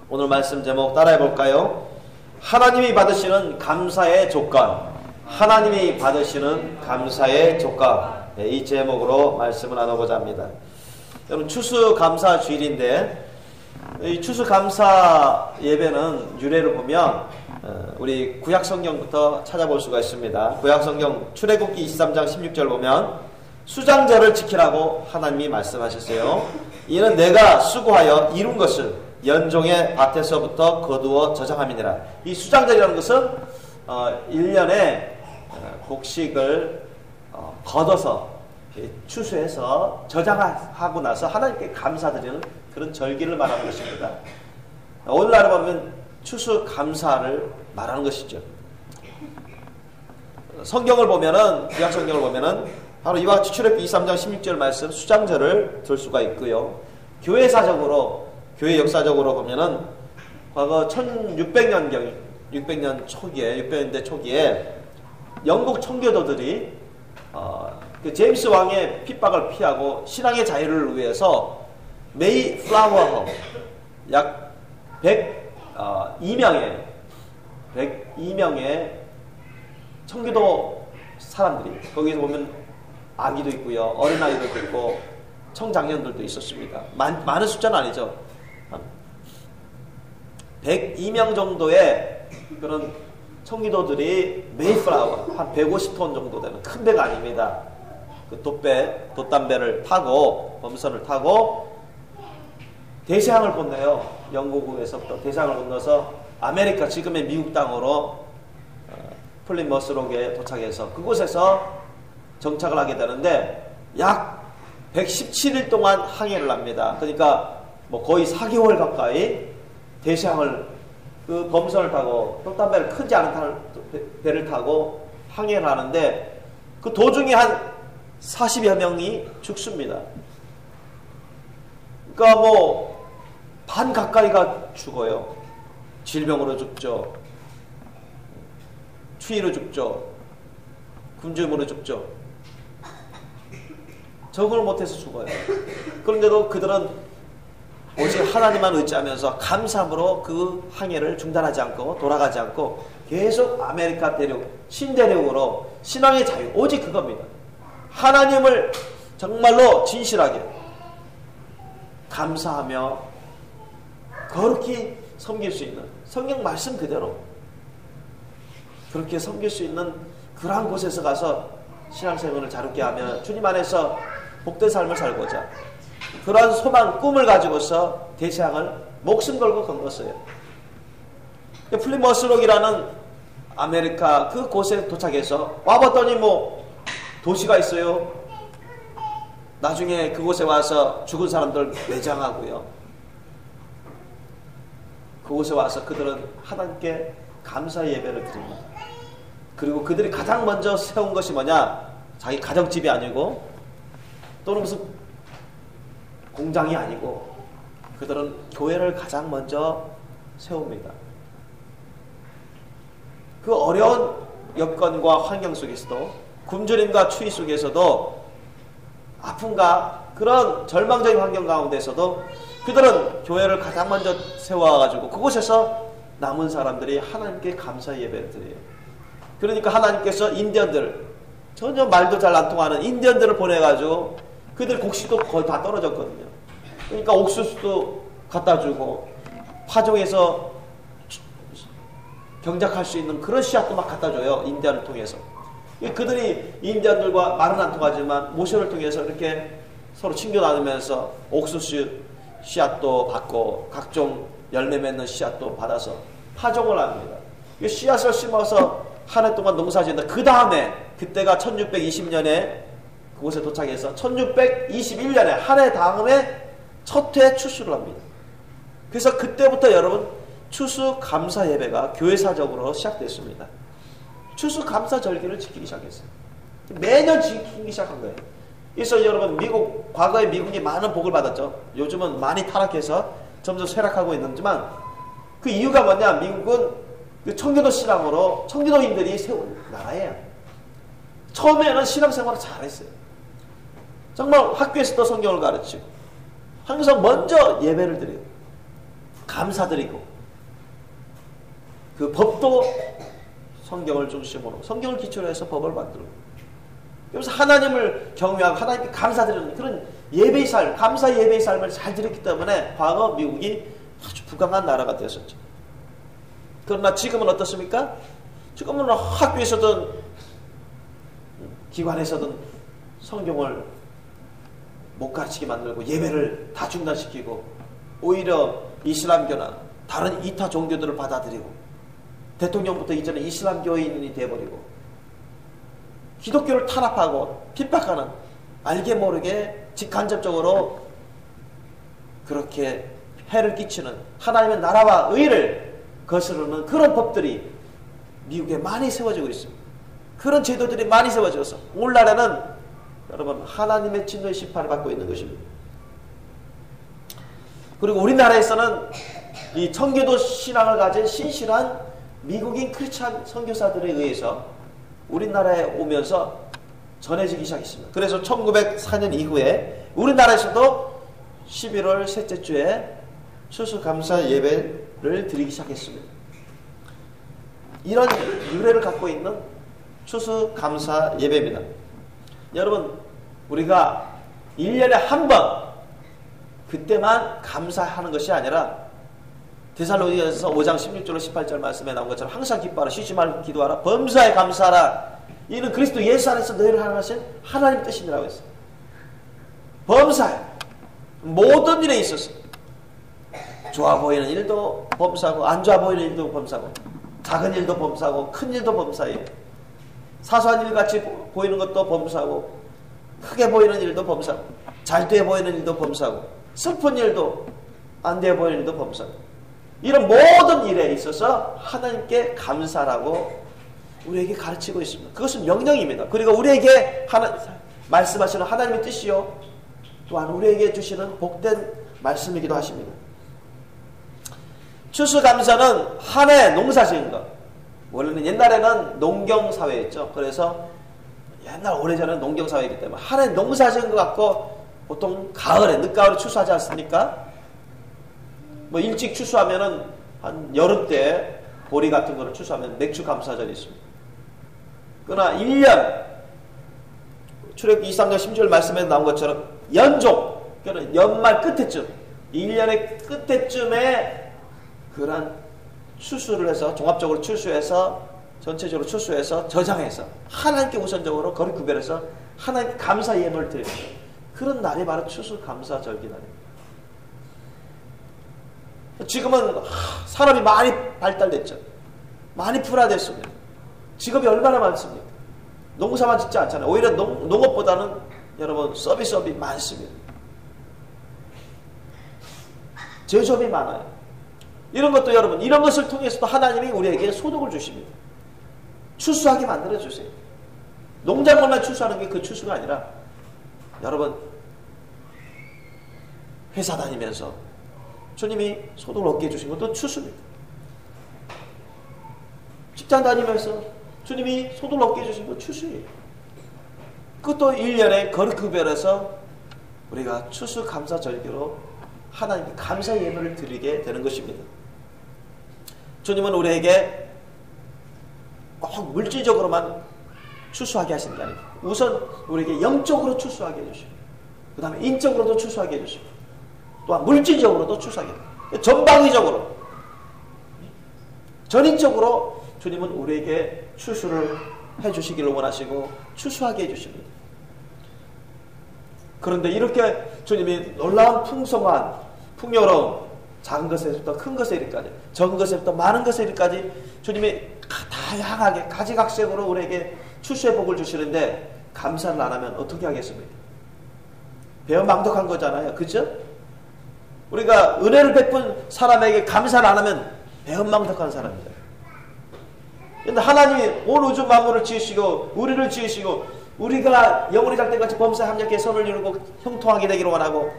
오늘 말씀 제목 따라해 볼까요? 하나님이 받으시는 감사의 조건. 하나님이 받으시는 감사의 조건. 네, 이 제목으로 말씀을 나눠보자 합니다. 여러분, 추수감사 주일인데 이 추수감사 예배는 유래를 보면 우리 구약성경부터 찾아볼 수가 있습니다. 구약성경 출애굽기 23장 16절 보면 수장절을 지키라고 하나님이 말씀하셨어요. 이는 내가 수고하여 이룬 것을 연종의 밭에서부터 거두어 저장함이니라. 이 수장절이라는 것은 1년에 곡식을 걷어서 추수해서 저장하고 나서 하나님께 감사드리는 그런 절기를 말하는 것입니다. 오늘날 보면 추수감사를 말하는 것이죠. 성경을 보면은, 구약 성경을 보면은 바로 이와 같이 출애굽기 23장 16절 말씀 수장절을 들 수가 있고요. 교회사적으로, 교회 역사적으로 보면은 과거 1600년경, 600년대 초기에 영국 청교도들이 그 제임스 왕의 핍박을 피하고 신앙의 자유를 위해서 메이 플라워 약 102명의 청교도 사람들이, 거기서 보면 아기도 있고요, 어린아이들도 있고 청장년들도 있었습니다. 많은 숫자는 아니죠. 102명 정도의 그런 청기도들이 메이플라워, 한 150톤 정도 되는 큰 배가 아닙니다. 그 돛담배를 타고, 범선을 타고 대서양을 건너요. 영국에서부터 대서양을 건너서 아메리카, 지금의 미국 땅으로 플리머스록에 도착해서 그곳에서 정착을 하게 되는데 약 117일 동안 항해를 합니다. 그러니까 뭐 거의 4개월 가까이 대서양을, 그 범선을 타고, 돛담배를 크지 않은 배를 타고 항해를 하는데 그 도중에 한 40여 명이 죽습니다. 그러니까 뭐 반 가까이가 죽어요. 질병으로 죽죠. 추위로 죽죠. 굶주림으로 죽죠. 적응을 못해서 죽어요. 그런데도 그들은 오직 하나님만 의지하면서 감사함으로 그 항해를 중단하지 않고 돌아가지 않고 계속 아메리카 대륙, 신대륙으로 신앙의 자유, 오직 그겁니다. 하나님을 정말로 진실하게 감사하며 거룩히 섬길 수 있는, 성경 말씀 그대로 그렇게 섬길 수 있는 그러한 곳에서 가서 신앙생활을 자유롭게 하며 주님 안에서 복된 삶을 살고자 그러한 소망, 꿈을 가지고서 대서양을 목숨 걸고 건넜어요. 플리머스록이라는 아메리카 그 곳에 도착해서 와봤더니 뭐 도시가 있어요. 나중에 그곳에 와서 죽은 사람들 매장하고요. 그곳에 와서 그들은 하나님께 감사 예배를 드립니다. 그리고 그들이 가장 먼저 세운 것이 뭐냐? 자기 가정집이 아니고 또는 무슨 공장이 아니고 그들은 교회를 가장 먼저 세웁니다. 그 어려운 여건과 환경 속에서도, 굶주림과 추위 속에서도, 아픔과 그런 절망적인 환경 가운데서도 그들은 교회를 가장 먼저 세워가지고 그곳에서 남은 사람들이 하나님께 감사 예배를 드려요. 그러니까 하나님께서 인디언들, 전혀 말도 잘 안 통하는 인디언들을 보내가지고 그들 곡식도 거의 다 떨어졌거든요. 그러니까 옥수수도 갖다 주고 파종해서 경작할 수 있는 그런 씨앗도 막 갖다 줘요. 인디언을 통해서. 그들이 인디언들과 말은 안 통하지만 모세를 통해서 이렇게 서로 친교 나누면서 옥수수 씨앗도 받고 각종 열매 맺는 씨앗도 받아서 파종을 합니다. 이 씨앗을 심어서 한 해 동안 농사 지는데 그 다음에, 그때가 1620년에 그곳에 도착해서 1621년에 한 해 다음에 첫 해 추수를 합니다. 그래서 그때부터 여러분 추수감사 예배가 교회사적으로 시작됐습니다. 추수감사 절기를 지키기 시작했어요. 매년 지키기 시작한 거예요. 그래서 여러분 미국, 과거에 미국이 많은 복을 받았죠. 요즘은 많이 타락해서 점점 쇠락하고 있는지만 그 이유가 뭐냐? 미국은 그 청교도 신앙으로 청교도인들이 세운 나라예요. 처음에는 신앙생활을 잘했어요. 정말 학교에서도 성경을 가르치고 항상 먼저 예배를 드려요. 감사드리고 그 법도 성경을 중심으로 성경을 기초로 해서 법을 만들고 그래서 하나님을 경외하고 하나님께 감사드리는 그런 예배의 삶, 감사 예배의 삶을 잘 드렸기 때문에 과거 미국이 아주 부강한 나라가 되었었죠. 그러나 지금은 어떻습니까? 지금은 학교에서든 기관에서든 성경을 못 가르치게 만들고 예배를 다 중단시키고 오히려 이슬람교나 다른 이타 종교들을 받아들이고 대통령부터 이제는 이슬람교인이 되어버리고 기독교를 탄압하고 핍박하는 알게 모르게 직간접적으로 그렇게 해를 끼치는 하나님의 나라와 의를 거스르는 그런 법들이 미국에 많이 세워지고 있습니다. 그런 제도들이 많이 세워져서 오늘날에는 여러분 하나님의 진노의 심판을 받고 있는 것입니다. 그리고 우리나라에서는 이 청교도 신앙을 가진 신실한 미국인 크리스찬 선교사들에 의해서 우리나라에 오면서 전해지기 시작했습니다. 그래서 1904년 이후에 우리나라에서도 11월 셋째 주에 추수감사 예배를 드리기 시작했습니다. 이런 유래를 갖고 있는 추수감사 예배입니다. 여러분 우리가 1년에 한 번 그때만 감사하는 것이 아니라 데살로니가서 5장 16절로 18절 말씀에 나온 것처럼 항상 기뻐하라 쉬지 말고 기도하라 범사에 감사하라 이는 그리스도 예수 안에서 너희를 하나님 하나님 뜻이니라고 했어요. 범사에 모든 일에 있어서 좋아 보이는 일도 범사고 안 좋아 보이는 일도 범사고 작은 일도 범사고 큰 일도 범사예요. 사소한 일같이 보이는 것도 범사고 크게 보이는 일도 범사고 잘 돼 보이는 일도 범사고 슬픈 일도 안 돼 보이는 일도 범사고 이런 모든 일에 있어서 하나님께 감사라고 우리에게 가르치고 있습니다. 그것은 명령입니다. 그리고 우리에게 말씀하시는 하나님의 뜻이요 또한 우리에게 주시는 복된 말씀이기도 하십니다. 추수감사는 한 해 농사 지은 것. 원래는 옛날에는 농경사회였죠. 그래서 옛날 오래전에는 농경사회이기 때문에 한 해 농사 지은 것 갖고 보통 가을에 늦가을에 추수하지 않습니까? 뭐 일찍 추수하면은 한 여름 때 보리 같은 거를 추수하면 맥주 감사절이 있습니다. 그러나 1년 출애굽기 23장 10절 말씀에 나온 것처럼 연종 그러니까 연말 끝에쯤 1년의 끝에쯤에 그런 추수를 해서 종합적으로 추수해서 전체적으로 추수해서 저장해서 하나님께 우선적으로 거리 구별해서 하나님께 감사 예물을 드립니다. 그런 날이 바로 추수감사절기 날입니다. 지금은 산업이 많이 발달됐죠. 많이 분화됐습니다. 직업이 얼마나 많습니까? 농사만 짓지 않잖아요. 오히려 농업보다는 여러분 서비스업이 많습니다. 제조업이 많아요. 이런 것도 여러분 이런 것을 통해서도 하나님이 우리에게 소득을 주십니다. 추수하게 만들어 주세요. 농작물만 추수하는 게 그 추수가 아니라 여러분 회사 다니면서 주님이 소득을 얻게 해주신 것도 추수입니다. 직장 다니면서 주님이 소득을 얻게 해주신 건 추수예요. 그것도 1년에 거룩급별해서 우리가 추수감사절기로 하나님께 감사 예물을 드리게 되는 것입니다. 주님은 우리에게 꼭 물질적으로만 추수하게 하시는 게 아니고 우선 우리에게 영적으로 추수하게 해주시고 그 다음에 인적으로도 추수하게 해주시고 또한 물질적으로도 추수하게 해주시고 전방위적으로 전인적으로 주님은 우리에게 추수를 해주시기를 원하시고 추수하게 해주십니다. 그런데 이렇게 주님이 놀라운 풍성한 풍요로운 작은 것에서부터 큰 것에 이르기까지 적은 것에서부터 많은 것에 이르기까지 주님이 다양하게 가지각색으로 우리에게 추수의 복을 주시는데 감사를 안 하면 어떻게 하겠습니까? 배은망덕한 거잖아요. 그죠? 우리가 은혜를 베푼 사람에게 감사를 안 하면 배은망덕한 사람입니다. 그런데 하나님이 온 우주 만물을 지으시고 우리를 지으시고 우리가 영혼의 작대같이 범사에 합력해 선을 이루고 형통하게 되기를 원하고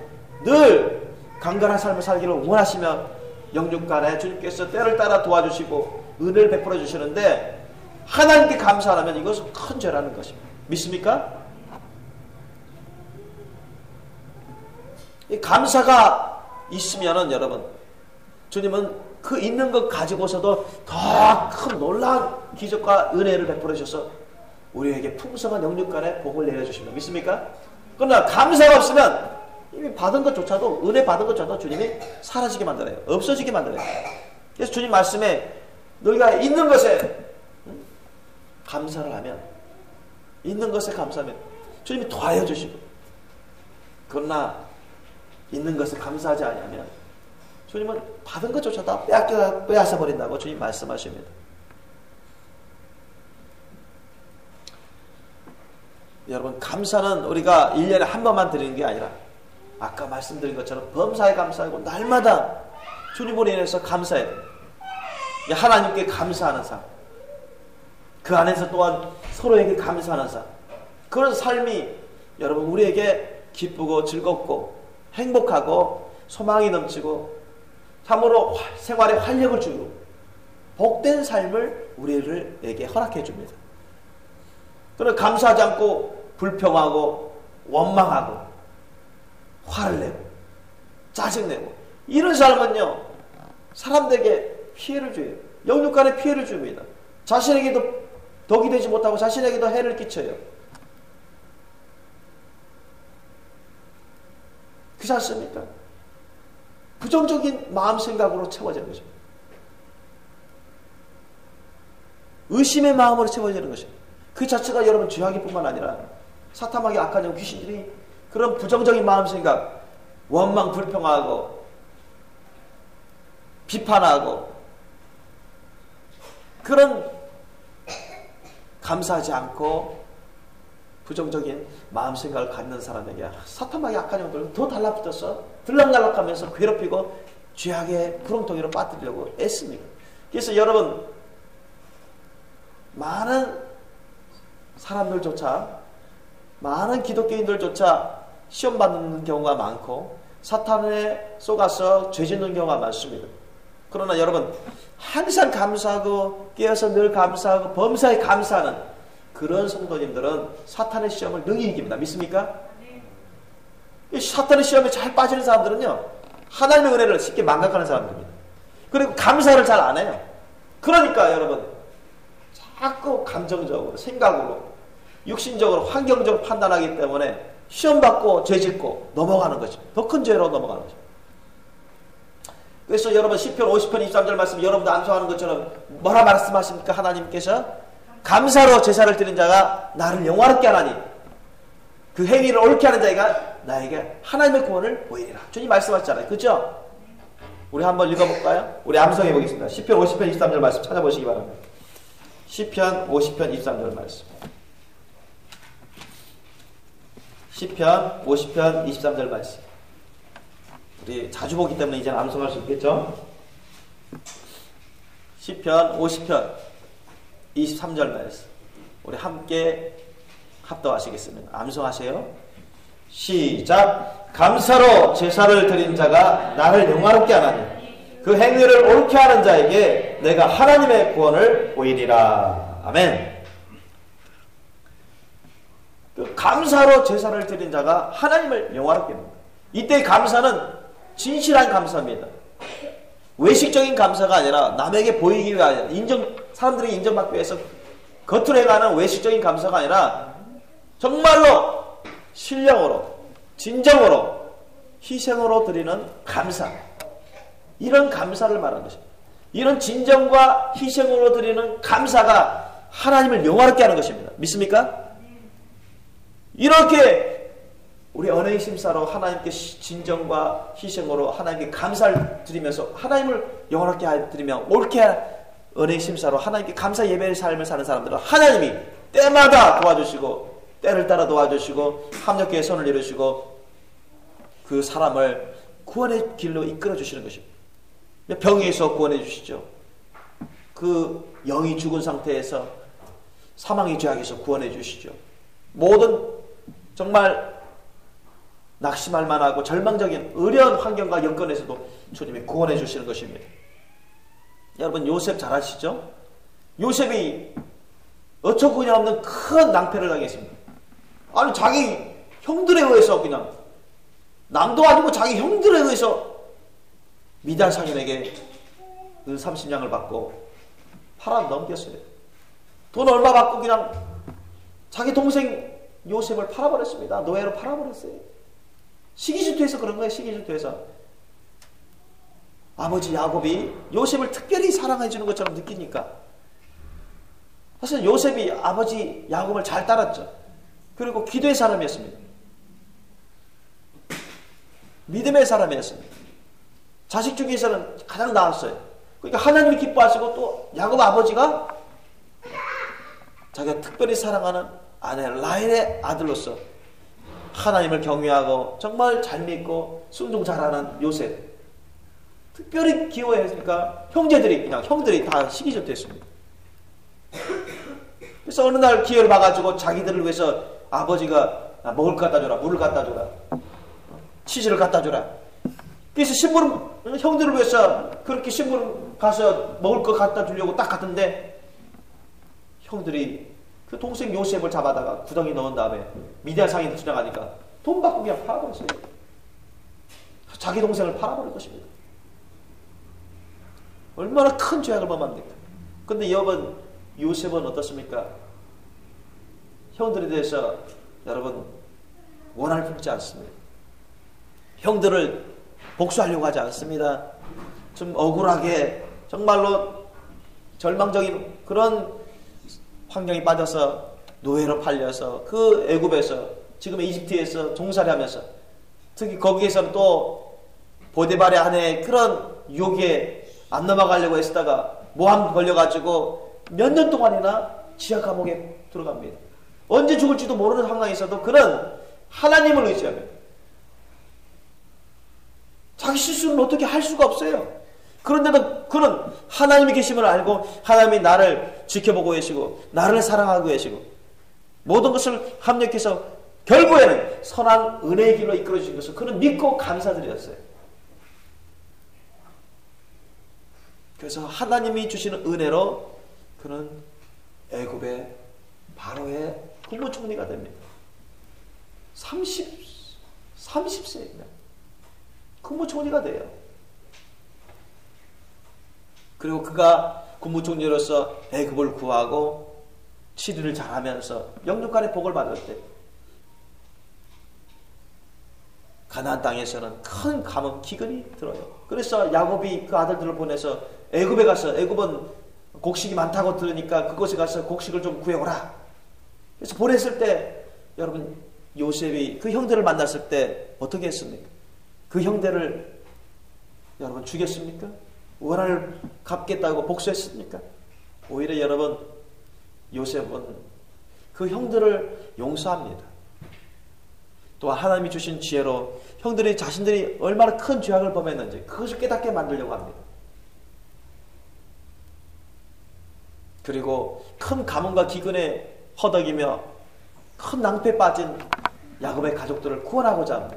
늘 강건한 삶을 살기를 원하시며 영육간에 주님께서 때를 따라 도와주시고 은혜를 베풀어 주시는데 하나님께 감사하면 이것은 큰 죄라는 것입니다. 믿습니까? 이 감사가 있으면은 여러분 주님은 그 있는 것 가지고서도 더 큰 놀라운 기적과 은혜를 베풀어 주셔서 우리에게 풍성한 영육간의 복을 내려주십니다. 믿습니까? 그러나 감사가 없으면 이미 받은 것조차도, 은혜 받은 것조차도 주님이 사라지게 만들어요. 없어지게 만들어요. 그래서 주님 말씀에 너희가 있는 것에 감사를 하면, 있는 것에 감사하면 주님이 더하여 주시고, 그러나 있는 것에 감사하지 않으면 주님은 받은 것조차 다 빼앗아 버린다고 주님 말씀하십니다. 여러분, 감사는 우리가 1년에 한 번만 드리는 게 아니라 아까 말씀드린 것처럼 범사에 감사하고 날마다 주님으로 인해서 감사해요. 하나님께 감사하는 삶, 그 안에서 또한 서로에게 감사하는 삶, 그런 삶이 여러분 우리에게 기쁘고 즐겁고 행복하고 소망이 넘치고 참으로 생활에 활력을 주고 복된 삶을 우리에게 허락해 줍니다. 그러나 감사하지 않고 불평하고 원망하고 화를 내고 짜증내고 이런 삶은요, 사람들에게 피해를 줘요. 영육간에 피해를 줍니다. 자신에게도 덕이 되지 못하고 자신에게도 해를 끼쳐요. 그렇지 않습니까? 부정적인 마음 생각으로 채워지는 것입니다. 의심의 마음으로 채워지는 것입니다. 그 자체가 여러분 죄악이뿐만 아니라 사탄마귀 악한 영 귀신들이 그런 부정적인 마음 생각, 원망 불평하고 비판하고 그런 감사하지 않고 부정적인 마음 생각을 갖는 사람에게 사탄마귀 악한 영들은 더 달라붙어서 들락날락하면서 괴롭히고 죄악의 구렁텅이로 빠뜨리려고 애씁니다. 그래서 여러분, 많은 사람들조차, 많은 기독교인들조차 시험받는 경우가 많고 사탄에 속아서 죄짓는 경우가 많습니다. 그러나 여러분, 항상 감사하고 깨어서 늘 감사하고 범사에 감사하는 그런 성도님들은 사탄의 시험을 능히 이깁니다. 믿습니까? 네. 사탄의 시험에 잘 빠지는 사람들은요, 하나님의 은혜를 쉽게 망각하는 사람들입니다. 그리고 감사를 잘 안 해요. 그러니까 여러분, 자꾸 감정적으로, 생각으로, 육신적으로, 환경적으로 판단하기 때문에 시험받고 죄짓고 넘어가는 거죠. 더 큰 죄로 넘어가는 거죠. 그래서 여러분, 시편 50편 23절 말씀 여러분도 암송하는 것처럼 뭐라 말씀하십니까? 하나님께서 감사로 제사를 드린 자가 나를 영화롭게 하나니 그 행위를 옳게 하는 자가 나에게 하나님의 구원을 보이리라. 주님 말씀하셨잖아요. 그렇죠? 우리 한번 읽어볼까요? 우리 암송해 보겠습니다. 시편 50편 23절 말씀 찾아보시기 바랍니다. 시편 50편 23절 말씀. 시편 50편 23절 말씀. 우리 자주 보기 때문에 이제는 암송할 수 있겠죠? 시편 50편 23절 말씀. 우리 함께 합독하시겠습니다. 암송하세요. 시작. 감사로 제사를 드린 자가 나를 영화롭게 하나니 그 행위를 옳게 하는 자에게 내가 하나님의 구원을 보이리라. 아멘. 그 감사로 제사를 드린 자가 하나님을 영화롭게 합니다. 이때 감사는 진실한 감사입니다. 외식적인 감사가 아니라 남에게 보이기 위하여 사람들이 인정받기 위해서 겉으로 행하는 외식적인 감사가 아니라 정말로 신령으로 진정으로 희생으로 드리는 감사, 이런 감사를 말하는 것입니다. 이런 진정과 희생으로 드리는 감사가 하나님을 영화롭게 하는 것입니다. 믿습니까? 이렇게 우리 언어의 심사로 하나님께 진정과 희생으로 하나님께 감사를 드리면서 하나님을 영원하게 드리며 옳게 은혜의 심사로 하나님께 감사 예배의 삶을 사는 사람들은 하나님이 때마다 도와주시고 때를 따라 도와주시고 합력의 손을 이루시고 그 사람을 구원의 길로 이끌어 주시는 것입니다. 병에서 구원해 주시죠. 그 영이 죽은 상태에서 사망의 죄악에서 구원해 주시죠. 모든 정말 낙심할 만하고 절망적인 어려운 환경과 여건에서도 주님이 구원해 주시는 것입니다. 여러분, 요셉 잘 아시죠? 요셉이 어처구니없는 큰 낭패를 당했습니다. 아니, 자기 형들에 의해서 그냥 남도 아니고 자기 형들에 의해서 미디안 상인에게 그 30냥을 받고 팔아 넘겼어요. 돈 얼마 받고 그냥 자기 동생 요셉을 팔아버렸습니다. 노예로 팔아버렸어요. 시기 질투해서 그런 거예요. 시기 질투해서. 아버지 야곱이 요셉을 특별히 사랑해 주는 것처럼 느끼니까. 사실 요셉이 아버지 야곱을 잘 따랐죠. 그리고 기도의 사람이었습니다. 믿음의 사람이었습니다. 자식 중에서는 가장 나았어요. 그러니까 하나님이 기뻐하시고 또 야곱 아버지가 자기가 특별히 사랑하는 아내 라헬의 아들로서 하나님을 경외하고 정말 잘 믿고 순종 잘하는 요셉 특별히 기호했으니까 형들이 다 시기질투했습니다. 그래서 어느 날 기회를 봐가지고 자기들을 위해서 아버지가 먹을 거 갖다 줘라, 물을 갖다 줘라, 치즈를 갖다 줘라. 그래서 심부름 형들을 위해서 그렇게 심부름 가서 먹을 거 갖다 주려고 딱 갔는데 형들이 그 동생 요셉을 잡아다가 구덩이 넣은 다음에 미디안 상인이 지나가니까 돈 받고 그냥 팔아버렸어요. 자기 동생을 팔아버릴 것입니다. 얼마나 큰 죄악을 범합니까? 근데 여러분 요셉은 어떻습니까? 형들에 대해서 여러분 원한을 품지 않습니다. 형들을 복수하려고 하지 않습니다. 좀 억울하게 정말로 절망적인 그런 환경에 빠져서 노예로 팔려서 그 애굽에서 지금의 이집트에서 종살이 하면서 특히 거기에서는 또 보디발의 아내의 그런 유혹에 안 넘어가려고 했다가 모함 걸려가지고 몇 년 동안이나 지하 감옥에 들어갑니다. 언제 죽을지도 모르는 상황에서도 그는 하나님을 의지합니다. 자기 실수는 어떻게 할 수가 없어요. 그런데도 그는 하나님이 계심을 알고 하나님이 나를 지켜보고 계시고 나를 사랑하고 계시고 모든 것을 합력해서 결국에는 선한 은혜의 길로 이끌어 주신 것을 그는 믿고 감사드렸어요. 그래서 하나님이 주시는 은혜로 그는 애굽의 바로의 국무총리가 됩니다. 30세에 국무총리가 돼요. 그리고 그가 국무총리로서 애굽을 구하고 치리를 잘하면서 영육간의 복을 받을 때 가나안 땅에서는 큰 가뭄 기근이 들어요. 그래서 야곱이 그 아들들을 보내서 애굽에 가서 애굽은 곡식이 많다고 들으니까 그곳에 가서 곡식을 좀 구해오라. 그래서 보냈을 때 여러분 요셉이 그 형들을 만났을 때 어떻게 했습니까? 그 형들을 여러분 죽였습니까? 원한을 갚겠다고 복수했습니까? 오히려 여러분 요셉은 그 형들을 용서합니다. 또 하나님이 주신 지혜로 형들이 자신들이 얼마나 큰 죄악을 범했는지 그것을 깨닫게 만들려고 합니다. 그리고 큰 가뭄과 기근에 허덕이며 큰 낭패에 빠진 야곱의 가족들을 구원하고자 합니다.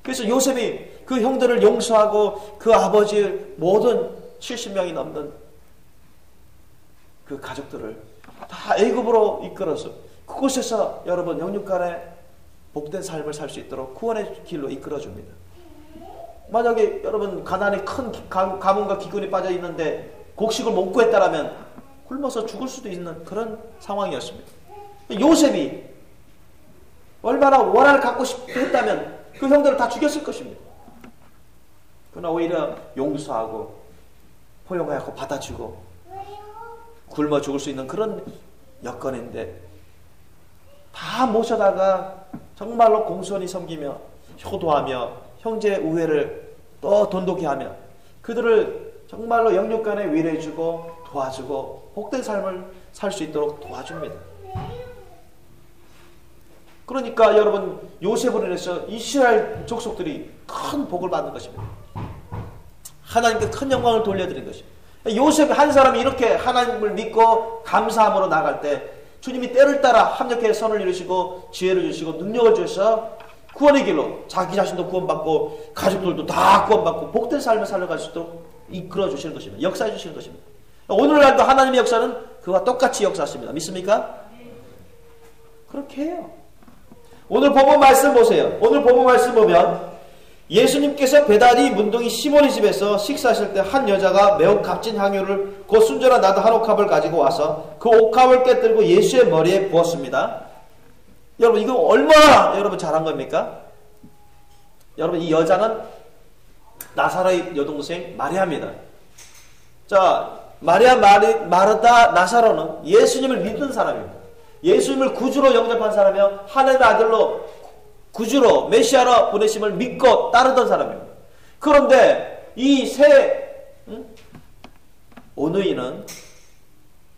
그래서 요셉이 그 형들을 용서하고 그 아버지의 모든 70명이 넘는 그 가족들을 다 애굽으로 이끌어서 그곳에서 여러분 영육간의 복된 삶을 살 수 있도록 구원의 길로 이끌어줍니다. 만약에 여러분 가나안에 큰 가뭄과 기근이 빠져 있는데 곡식을 못 구했다라면 굶어서 죽을 수도 있는 그런 상황이었습니다. 요셉이 얼마나 원한을 갖고 싶어 했다면 그 형들을 다 죽였을 것입니다. 그러나 오히려 용서하고 포용하고 받아주고 굶어 죽을 수 있는 그런 여건인데 다 모셔다가 정말로 공손히 섬기며 효도하며 형제의 우애를 또 돈독히 하며 그들을 정말로 영육간에 위로해주고 도와주고 복된 삶을 살 수 있도록 도와줍니다. 그러니까 여러분 요셉으로 인해서 이스라엘 족속들이 큰 복을 받는 것입니다. 하나님께 큰 영광을 돌려드린 것입니다. 요셉 한 사람이 이렇게 하나님을 믿고 감사함으로 나갈 때 주님이 때를 따라 합력해 선을 이루시고 지혜를 주시고 능력을 주셔서 구원의 길로 자기 자신도 구원받고 가족들도 다 구원받고 복된 삶을 살아갈 수 있도록 이끌어 주시는 것입니다. 역사해 주시는 것입니다. 오늘날도 하나님의 역사는 그와 똑같이 역사하십니다. 믿습니까? 그렇게 해요. 오늘 본문 말씀 보세요. 오늘 본문 말씀 보면 예수님께서 베다니 문둥이 시몬의 집에서 식사하실 때 한 여자가 매우 값진 향유를 곧 순전한 나드 한 옥합을 가지고 와서 그 옥합을 깨뜨리고 예수의 머리에 부었습니다. 여러분 이거 얼마나 여러분 잘한 겁니까? 여러분 이 여자는 나사로의 여동생 마리아입니다. 자, 마리아 마르다 나사로는 예수님을 믿는 사람입니다. 예수님을 구주로 영접한 사람이며 하나님의 아들로 구주로 메시아로 보내심을 믿고 따르던 사람입니다. 그런데 이 세 오누이는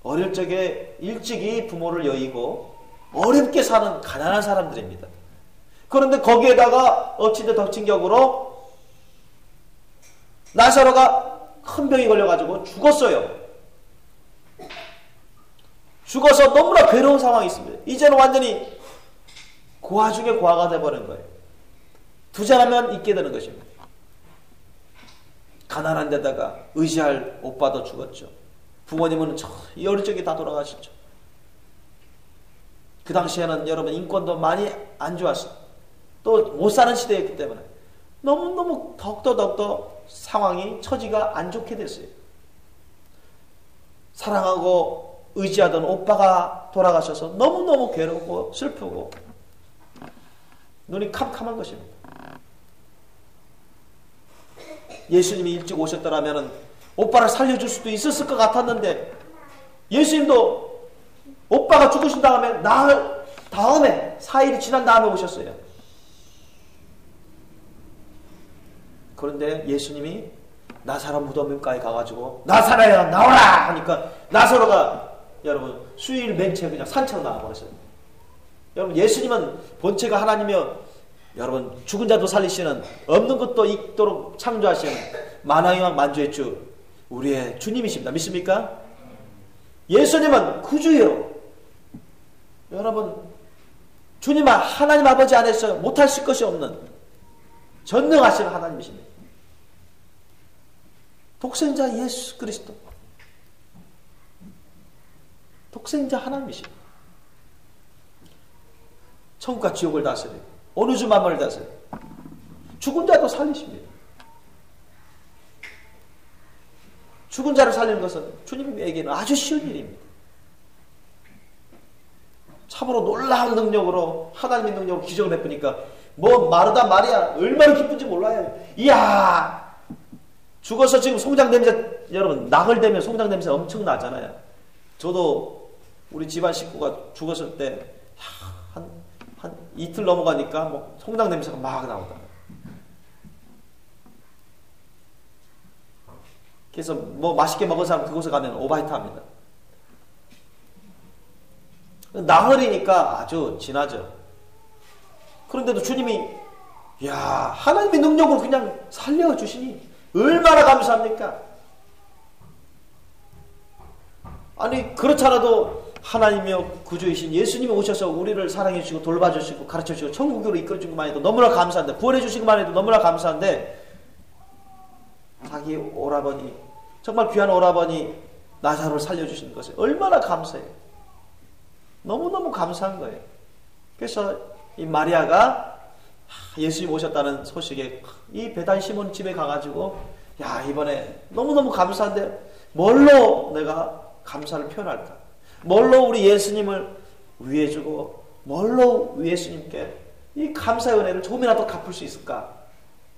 어릴 적에 일찍이 부모를 여의고 어렵게 사는 가난한 사람들입니다. 그런데 거기에다가 어찌된 덕친 격으로 나사로가 큰 병이 걸려가지고 죽었어요. 죽어서 너무나 괴로운 상황이 있습니다. 이제는 완전히 고아 중에 고아가 돼버린 거예요. 두자라면 있게 되는 것입니다. 가난한 데다가 의지할 오빠도 죽었죠. 부모님은 이 어릴 적에 다 돌아가셨죠. 그 당시에는 여러분 인권도 많이 안 좋았어요. 또 못 사는 시대였기 때문에 너무너무 더욱더 상황이 처지가 안 좋게 됐어요. 사랑하고 의지하던 오빠가 돌아가셔서 너무너무 괴롭고 슬프고 눈이 캄캄한 것입니다. 예수님이 일찍 오셨더라면 오빠를 살려줄 수도 있었을 것 같았는데 예수님도 오빠가 죽으신 다음에 나흘 다음에 4일이 지난 다음에 오셨어요. 그런데 예수님이 나사로 무덤가에 가가지고 나사로야 나오라 하니까 나사로가 여러분 수일 맨채 그냥 산채로 나와버렸어요. 여러분 예수님은 본체가 하나님이며 여러분 죽은 자도 살리시는 없는 것도 있도록 창조하시는 만왕의 왕 만주의 주 우리의 주님이십니다. 믿습니까? 예수님은 구주예요. 여러분 주님은 하나님 아버지 안에서 못하실 것이 없는 전능하시는 하나님이십니다. 독생자 예수 그리스도 독생자 하나님이십니다. 천국과 지옥을 다스리고 어느 주 만물을 다스리고 죽은 자도 살리십니다. 죽은 자를 살리는 것은 주님에게는 아주 쉬운 일입니다. 참으로 놀라운 능력으로 하나님의 능력으로 기적을 베푸니까 뭐 마르다 마리아 얼마나 기쁜지 몰라요. 이야 죽어서 지금 송장 냄새 여러분 나흘되면 송장 냄새 엄청 나잖아요. 저도 우리 집안 식구가 죽었을 때 한 이틀 넘어가니까 뭐 송장 냄새가 막 나오더라고요. 그래서 뭐 맛있게 먹은 사람 그곳에 가면 오바이트 합니다. 나흘이니까 아주 진하죠. 그런데도 주님이 야 하나님의 능력으로 그냥 살려주시니 얼마나 감사합니까? 아니 그렇잖아도 하나님이여 구주이신 예수님이 오셔서 우리를 사랑해 주시고 돌봐주시고 가르쳐 주시고 천국으로 이끌어 주신 것만 해도 너무나 감사한데 구원해 주신 것만 해도 너무나 감사한데 자기 오라버니 정말 귀한 오라버니 나사로를 살려주신 것에 얼마나 감사해요. 너무너무 감사한 거예요. 그래서 이 마리아가 예수님 오셨다는 소식에 이 베다니 시몬 집에 가가지고 야 이번에 너무너무 감사한데 뭘로 내가 감사를 표현할까? 뭘로 우리 예수님을 위해주고 뭘로 예수님께 이 감사의 은혜를 조금이라도 갚을 수 있을까?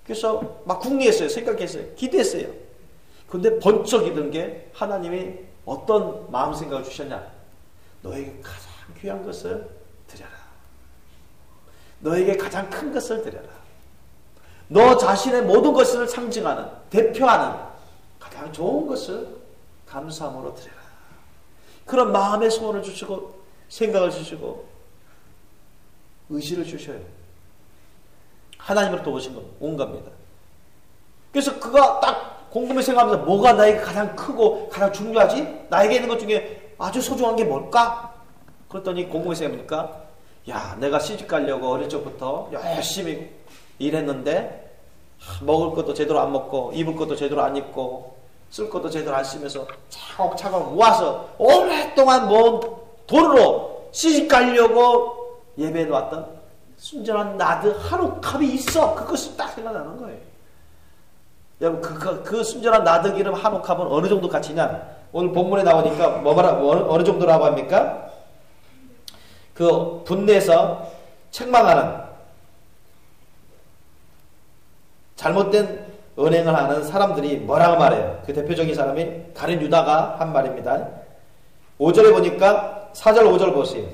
그래서 막 궁리했어요. 생각했어요. 기도했어요. 근데 번쩍 이든 게 하나님이 어떤 마음 생각을 주셨냐? 너에게 가장 귀한 것을 드려라. 너에게 가장 큰 것을 드려라. 너 자신의 모든 것을 상징하는 대표하는 가장 좋은 것을 감사함으로 드려라. 그런 마음의 소원을 주시고 생각을 주시고 의지를 주셔요. 하나님으로부터 오신 건 온 겁니다. 그래서 그가 딱 곰곰이 생각하면서 뭐가 나에게 가장 크고 가장 중요하지? 나에게 있는 것 중에 아주 소중한 게 뭘까? 그랬더니 곰곰이 생각해보니까 야 내가 시집 가려고 어릴 적부터 열심히 일했는데 먹을 것도 제대로 안 먹고 입을 것도 제대로 안 입고 쓸 것도 제대로 안 쓰면서 차곡차곡 모아서 오랫동안 모은 돈으로 시집 가려고 예배해 놓았던 순전한 나드 한옥합이 있어. 그것이 딱 생각나는 거예요. 여러분 그 순전한 나드 기름 한옥합은 어느 정도 가치냐? 오늘 본문에 나오니까 어느 정도라고 합니까? 그 분내에서 책망하는 잘못된 은행을 하는 사람들이 뭐라고 말해요? 그 대표적인 사람이 가룟 유다가 한 말입니다. 5절에 보니까 4절 5절 보세요.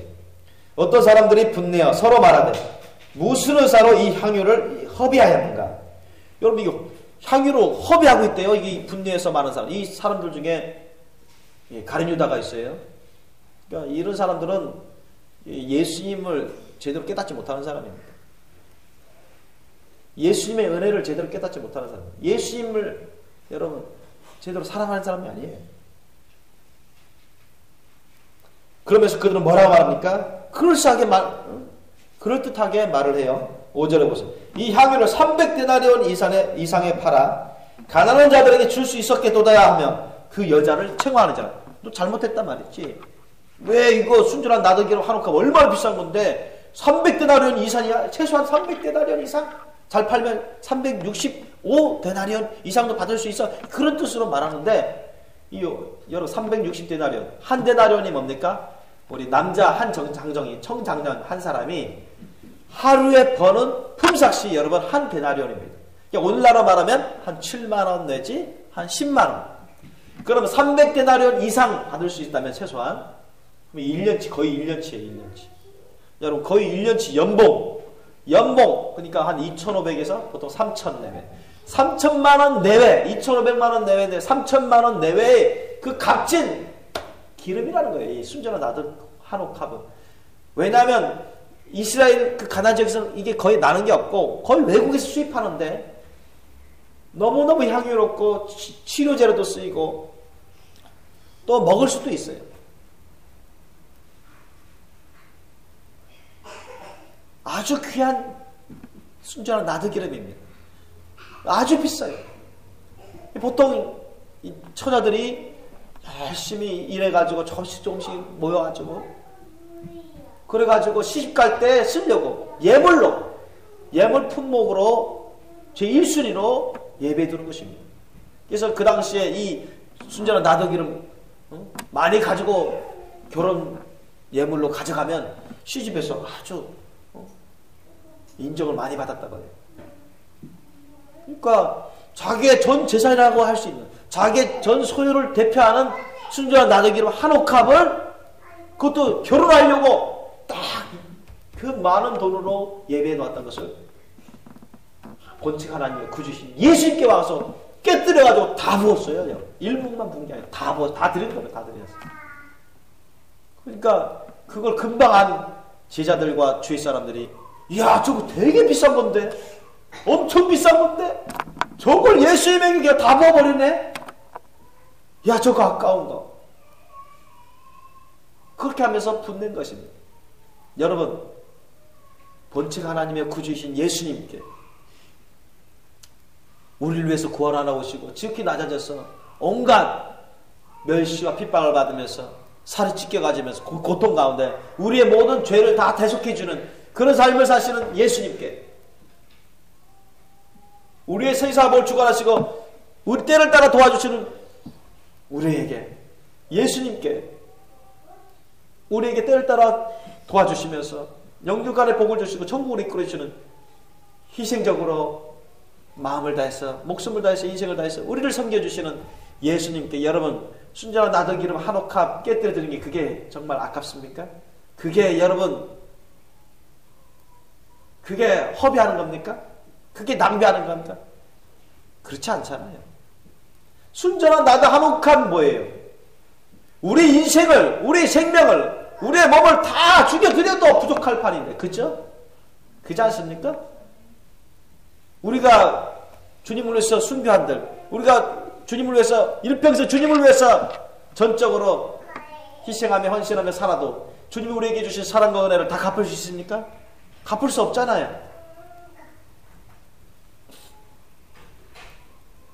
어떤 사람들이 분내어 서로 말하되 무슨 의사로 이 향유를 허비하였는가? 여러분 이거 향유로 허비하고 있대요. 이 분내에서 많은 사람. 이 사람들 중에 가룟 유다가 있어요. 그러니까 이런 사람들은 예수님을 제대로 깨닫지 못하는 사람입니다. 예수님의 은혜를 제대로 깨닫지 못하는 사람. 예수님을 여러분 제대로 사랑하는 사람이 아니에요. 그러면서 그들은 뭐라고 말합니까? 그럴듯하게 말을 해요. 5절에 보세요. 이 향유를 300데나리온 이상에 팔아 가난한 자들에게 줄 수 있었겠도다야 하며 그 여자를 책망하는 자라. 너 잘못했단 말이지. 왜 이거 순전한 나더기로 한옥값 얼마나 비싼 건데 300데나리온 이상이야? 최소한 300데나리온 이상? 잘 팔면 365데나리온 이상도 받을 수 있어. 그런 뜻으로 말하는데 여러분 360데나리온 한 데나리온이 뭡니까? 우리 남자 한 청장년 한 사람이 하루에 버는 품삯이 여러분 한 데나리온입니다. 그러니까 오늘날로 말하면 한 7만원 내지 한 10만원. 그러면 300데나리온 이상 받을 수 있다면 최소한 1년치 거의 1년치예요. 1년치. 여러분 거의 1년치 연봉 그러니까 한 2,500에서 보통 3,000 내외 3,000만원 내외 2,500만원 내외인데 3,000만원 내외의 그 값진 기름이라는 거예요. 이 순전한 나드 한옥합은. 왜냐하면 이스라엘 그 가나안 지역에서는 이게 거의 나는 게 없고 거의 외국에서 수입하는데 너무너무 향유롭고 치료제로도 쓰이고 또 먹을 수도 있어요. 아주 귀한 순전한 나드 기름입니다. 아주 비싸요. 보통 이 처자들이 열심히 일해가지고 조금씩 모여가지고 그래가지고 시집갈 때 쓰려고 예물 품목으로 제1순위로 예배 드는 것입니다. 그래서 그 당시에 이 순전한 나드 기름 많이 가지고 결혼 예물로 가져가면 시집에서 아주 인정을 많이 받았다고 해요. 그러니까 자기의 전 재산이라고 할 수 있는 자기의 전 소유를 대표하는 순전한 나드 기름 한옥합을 그것도 결혼하려고 딱 그 많은 돈으로 예배해 놓았던 것을 본칙 하나님의 구주신 예수님께 와서 깨뜨려가지고 다 부었어요. 일부만 부은 게 아니라 다 드린 거예요. 다 드렸어요. 그러니까 그걸 금방 한 제자들과 주위 사람들이 이야 저거 되게 비싼 건데 엄청 비싼 건데 저걸 예수님에게 그냥 다 부어버리네. 야 저거 아까운 거. 그렇게 하면서 분낸 것입니다. 여러분 본칙 하나님의 구주이신 예수님께 우리를 위해서 구원하러 오시고 지극히 낮아져서 온갖 멸시와 핍박을 받으면서 살이 찢겨가지면서 고통 가운데 우리의 모든 죄를 다 대속해주는 그런 삶을 사시는 예수님께 우리의 생사복을 주관하시고 우리 때를 따라 도와주시는 우리에게 예수님께 우리에게 때를 따라 도와주시면서 영육간의 복을 주시고 천국을 이끌어주시는 희생적으로 마음을 다해서 목숨을 다해서 인생을 다해서 우리를 섬겨주시는 예수님께 여러분 순전한 나드 기름 한옥합 깨뜨려 드리는 게 그게 정말 아깝습니까? 그게 여러분 그게 허비하는 겁니까? 그게 낭비하는 겁니까? 그렇지 않잖아요. 순전한 나드 한옥합 뭐예요? 우리 인생을 우리 생명을 우리의 몸을 다 죽여드려도 부족할 판인데 그죠? 그렇지 않습니까? 우리가 주님을 위해서 순교한들 우리가 주님을 위해서 일평생 주님을 위해서 전적으로 희생하며 헌신하며 살아도 주님이 우리에게 주신 사랑과 은혜를 다 갚을 수 있습니까? 갚을 수 없잖아요.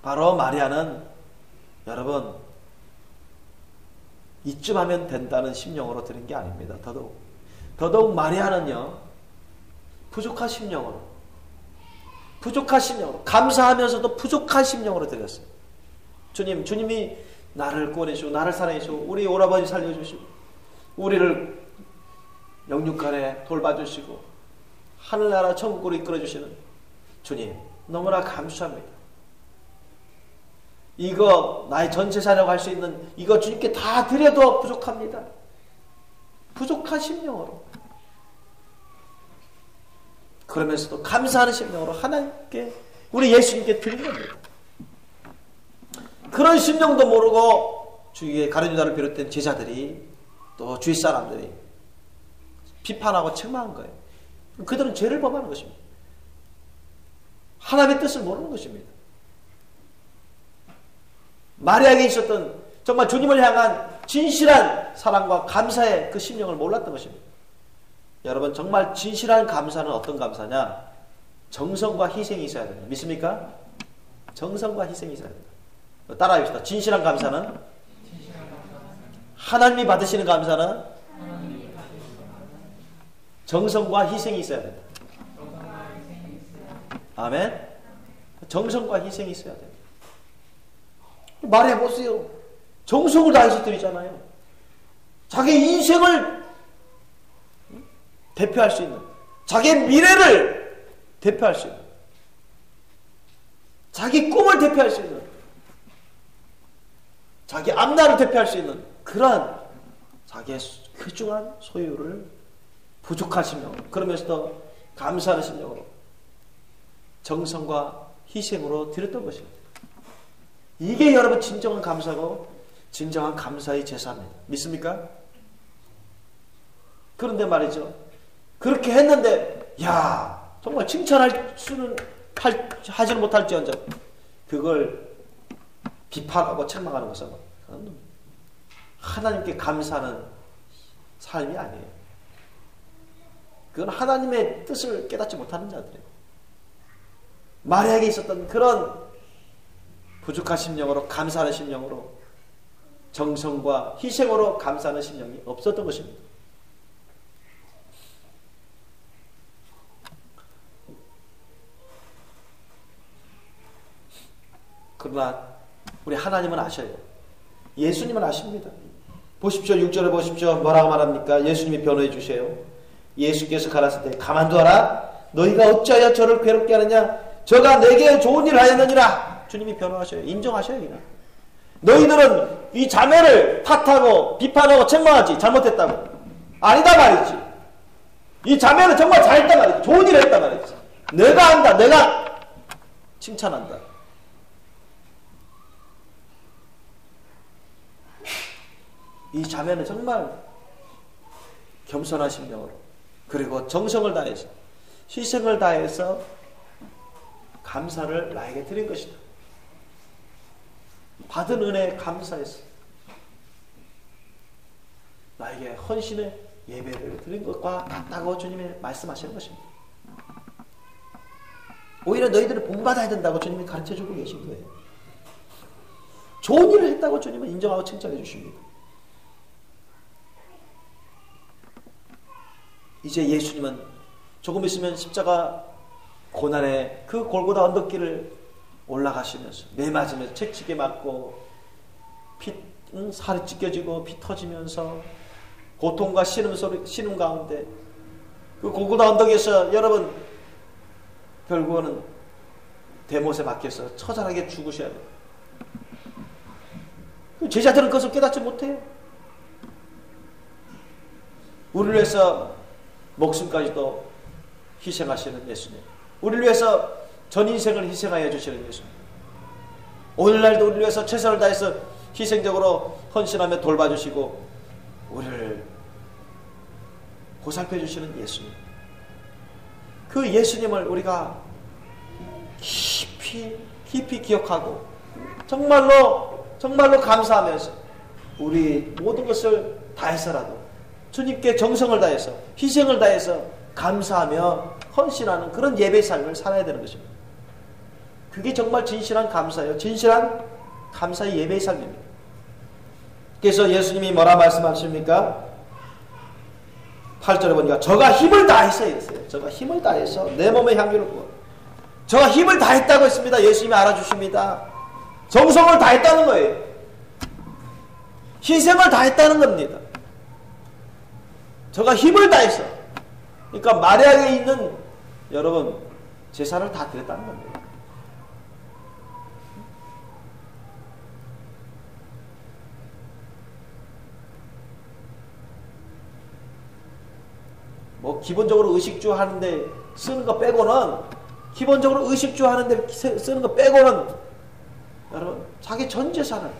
바로 마리아는 여러분 이쯤 하면 된다는 심령으로 드린 게 아닙니다. 더더욱 마리아는요 부족한 심령으로, 감사하면서도 부족한 심령으로 드렸어요. 주님이 나를 구원해주시고 나를 사랑해주시고 우리 오라버니 살려주시고 우리를 영육간에 돌봐주시고 하늘나라 천국으로 이끌어주시는 주님 너무나 감사합니다. 이거 나의 전 재산이라고 할 수 있는 이거 주님께 다 드려도 부족합니다. 부족한 심령으로, 그러면서도 감사하는 심령으로 하나님께, 우리 예수님께 드린 겁니다. 그런 심령도 모르고 주위에 가룟 유다를 비롯된 제자들이 또 주위 사람들이 비판하고 책망한 거예요. 그들은 죄를 범하는 것입니다. 하나님의 뜻을 모르는 것입니다. 마리아에게 있었던 정말 주님을 향한 진실한 사랑과 감사의 그 심령을 몰랐던 것입니다. 여러분, 정말 진실한 감사는 어떤 감사냐? 정성과 희생이 있어야 됩니다. 믿습니까? 정성과 희생이 있어야 됩니다. 따라합시다. 진실한 감사는, 하나님이 받으시는 감사는 정성과 희생이 있어야 됩니다. 아멘. 정성과 희생이 있어야 됩니다. 말해보세요. 정성을 다해서 드리잖아요. 자기 인생을 대표할 수 있는, 자기 미래를 대표할 수 있는, 자기 꿈을 대표할 수 있는, 자기 앞날을 대표할 수 있는 그러한 자기의 귀중한 소유를 부족한 심령으로, 그러면서도 감사하는 심령으로, 정성과 희생으로 드렸던 것입니다. 이게 여러분 진정한 감사고 진정한 감사의 제사입니다. 믿습니까? 그런데 말이죠, 그렇게 했는데 정말 칭찬할 수는 하지는 못할지언정 그걸 비판하고 책망하는 것은 하나님께 감사하는 삶이 아니에요. 그건 하나님의 뜻을 깨닫지 못하는 자들이에요. 마리아에게 있었던 그런 부족한 심령으로, 감사하는 심령으로, 정성과 희생으로 감사하는 심령이 없었던 것입니다. 그러나 우리 하나님은 아셔요. 예수님은 아십니다. 보십시오. 6절에 보십시오. 뭐라고 말합니까? 예수님이 변호해 주세요. 예수께서 가라사대 가만두어라. 너희가 어찌하여 저를 괴롭게 하느냐? 저가 내게 좋은 일을 하였느니라. 주님이 변호하셔요. 인정하셔요. 그냥. 너희들은 이 자매를 탓하고 비판하고 책망하지, 잘못했다고. 아니다 말이지. 이 자매는 정말 잘했단 말이지. 좋은 일을 했단 말이지. 내가 한다. 내가 칭찬한다. 이 자매는 정말 겸손한 심령으로, 그리고 정성을 다해서, 희생을 다해서 감사를 나에게 드린 것이다. 받은 은혜에 감사해서 나에게 헌신의 예배를 드린 것과 같다고 주님이 말씀하시는 것입니다. 오히려 너희들은 본받아야 된다고 주님이 가르쳐주고 계신 거예요. 좋은 일을 했다고 주님은 인정하고 칭찬해 주십니다. 이제 예수님은 조금 있으면 십자가 고난의 그 골고다 언덕길을 올라가시면서 매 맞으면서 채찍에 맞고 살이 찢겨지고 피 터지면서 고통과 신음 가운데 그 골고다 언덕에서 여러분 결국은 대못에 박혀서 처절하게 죽으셔야 돼요. 제자들은 그것을 깨닫지 못해요. 우리를 위해서 목숨까지도 희생하시는 예수님, 우리를 위해서 전 인생을 희생하여 주시는 예수님, 오늘날도 우리를 위해서 최선을 다해서 희생적으로 헌신하며 돌봐주시고 우리를 보살펴 주시는 예수님, 그 예수님을 우리가 깊이 기억하고 정말로 감사하면서 우리 모든 것을 다해서라도 주님께 정성을 다해서 희생을 다해서 감사하며 헌신하는 그런 예배 삶을 살아야 되는 것입니다. 그게 정말 진실한 감사예요. 진실한 감사의 예배의 삶입니다. 그래서 예수님이 뭐라 말씀하십니까? 8절에 보니까 저가 힘을 다해서 이랬어요. 저가 힘을 다해서 내 몸의 향기를 부어. 저가 힘을 다했다고 했습니다. 예수님이 알아주십니다. 정성을 다했다는 거예요. 희생을 다했다는 겁니다. 저가 힘을 다해서. 그러니까 마리아에 있는 여러분 제사를 다 드렸다는 겁니다. 뭐 기본적으로 의식주 하는데 쓰는 거 빼고는 기본적으로 의식주 하는데 쓰는 거 빼고는 여러분 자기 전 재산을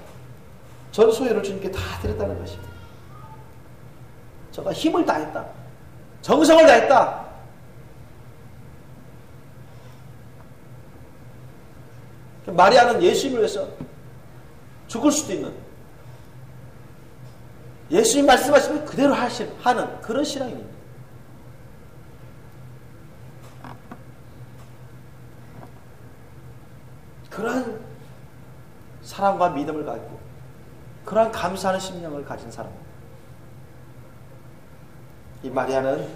전 소유를 주님께 다 드렸다는 것입니다. 저가 힘을 다했다. 정성을 다했다. 마리아는 예수님을 위해서 죽을 수도 있는 예수님 말씀하시면 그대로 하는 그런 신앙입니다. 그러한 사랑과 믿음을 가지고 그러한 감사하는 심령을 가진 사람입니다. 이 마리아는